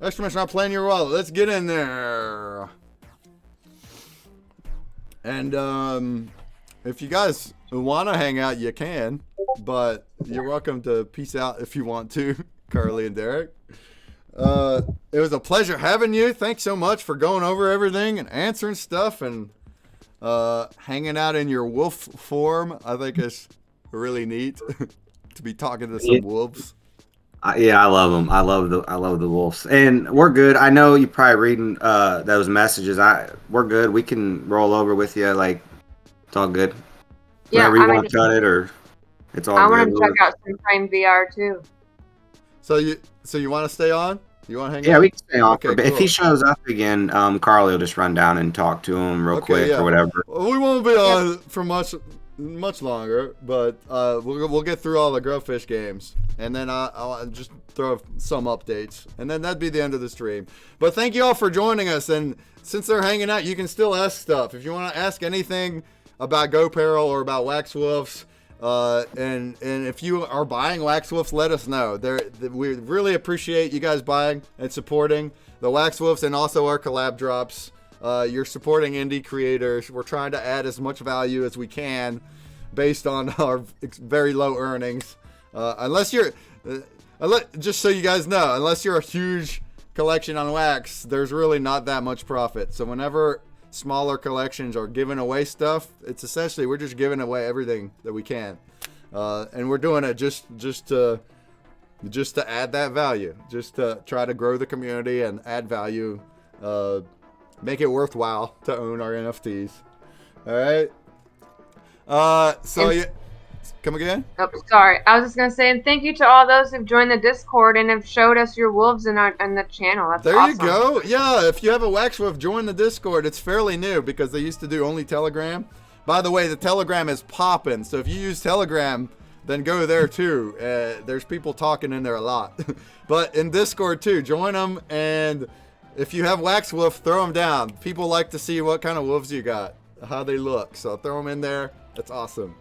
Exclamation, I'm playing your wallet. Let's get in there. And if you guys want to hang out, you can. But you're welcome to peace out if you want to, Carly and Derek. It was a pleasure having you. Thanks so much for going over everything and answering stuff and hanging out in your wolf form. I think it's really neat to be talking to some wolves. Yeah, I love them. I love the wolves, and we're good. I know you're probably reading those messages. We're good. We can roll over with you. Like, it's all good. Yeah, whenever you want to cut it, or it's all I good. want to check out some Prime VR too. So you want to stay on? You want to hang out? Yeah, we can stay on. Okay, Cool. If he shows up again, Carly will just run down and talk to him real quick or whatever. We won't be on for much longer, but we'll get through all the Grubfish games, and then I'll just throw some updates, and then that'd be the end of the stream. But thank you all for joining us, and since they're hanging out, you can still ask stuff. If you want to ask anything about Goparel or about Wax Wolves, and if you are buying Wax Wolves, let us know. We really appreciate you guys buying and supporting the Wax Wolves and also our collab drops. You're supporting indie creators. We're trying to add as much value as we can based on our very low earnings. Just so you guys know, unless you're a huge collection on Wax, there's really not that much profit. So whenever smaller collections are giving away stuff, it's essentially we're just giving away everything that we can, and we're doing it just to add that value, just to try to grow the community and add value, make it worthwhile to own our NFTs. All right. Come again? Oh, sorry. I was just gonna say, and thank you to all those who've joined the Discord and have showed us your wolves in the channel. That's there awesome. You go. Yeah, if you have a Wax Wolf, join the Discord. It's fairly new because they used to do only Telegram. By the way, the Telegram is popping. So if you use Telegram, then go there too. There's people talking in there a lot. But in Discord too, join them. And if you have Wax Wolf, throw them down. People like to see what kind of wolves you got, how they look. So throw them in there. That's awesome.